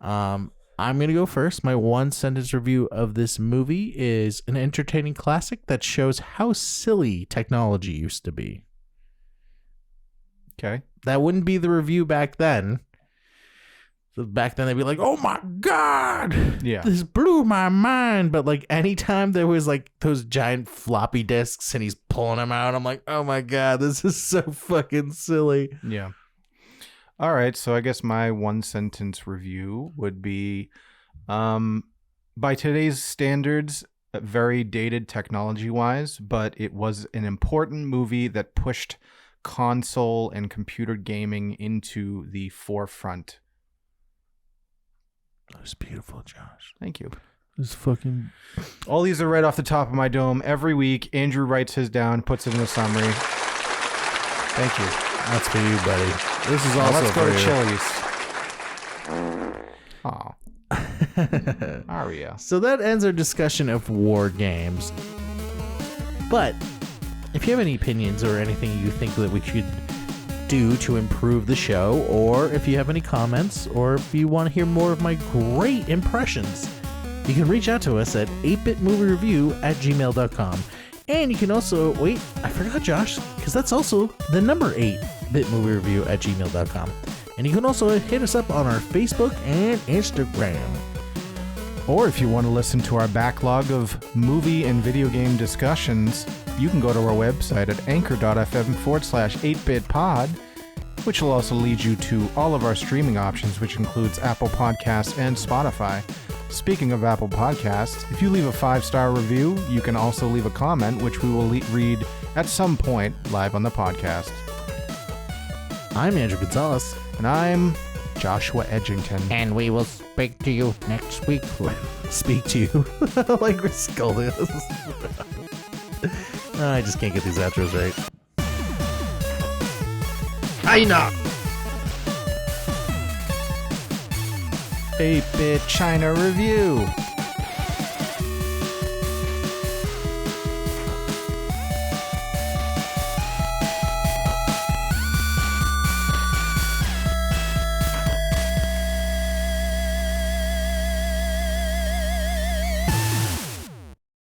D: I'm going to go first. My 1-sentence review of this movie is an entertaining classic that shows how silly technology used to be.
C: Okay.
D: That wouldn't be the review back then. So back then they'd be like, oh my God,
C: Yeah.
D: this blew my mind. But like anytime there was like those giant floppy disks and he's pulling them out, I'm like, oh my God, this is so fucking silly.
C: Yeah. All right. So I guess my 1-sentence review would be, by today's standards, very dated technology wise, but it was an important movie that pushed console and computer gaming into the forefront.
D: That was beautiful, Josh.
C: Thank you.
D: This fucking.
C: All these are right off the top of my dome. Every week, Andrew writes his down, puts it in a summary. Thank you.
D: That's for you, buddy. This is
C: Now
D: also
C: let's go
D: for
C: to
D: you.
C: Chili's. Aria.
D: So that ends our discussion of war games. But if you have any opinions or anything you think that we should do to improve the show, or if you have any comments, or if you want to hear more of my great impressions, you can reach out to us at 8bitmoviereview@gmail.com. And you can also, wait, I forgot, Josh, because that's also the number 8bitmoviereview@gmail.com. And you can also hit us up on our Facebook and Instagram.
C: Or if you want to listen to our backlog of movie and video game discussions, you can go to our website at anchor.fm/8bitpod, which will also lead you to all of our streaming options, which includes Apple Podcasts and Spotify. Speaking of Apple Podcasts, if you leave a 5-star review, you can also leave a comment, which we will read at some point live on the podcast.
D: I'm Andrew Gonzalez.
C: And I'm Joshua Edgington.
D: And we will speak to you next week. Speak to you? Like we're scolding us. I just can't get these outros right. China.
C: 8-Bit China Review.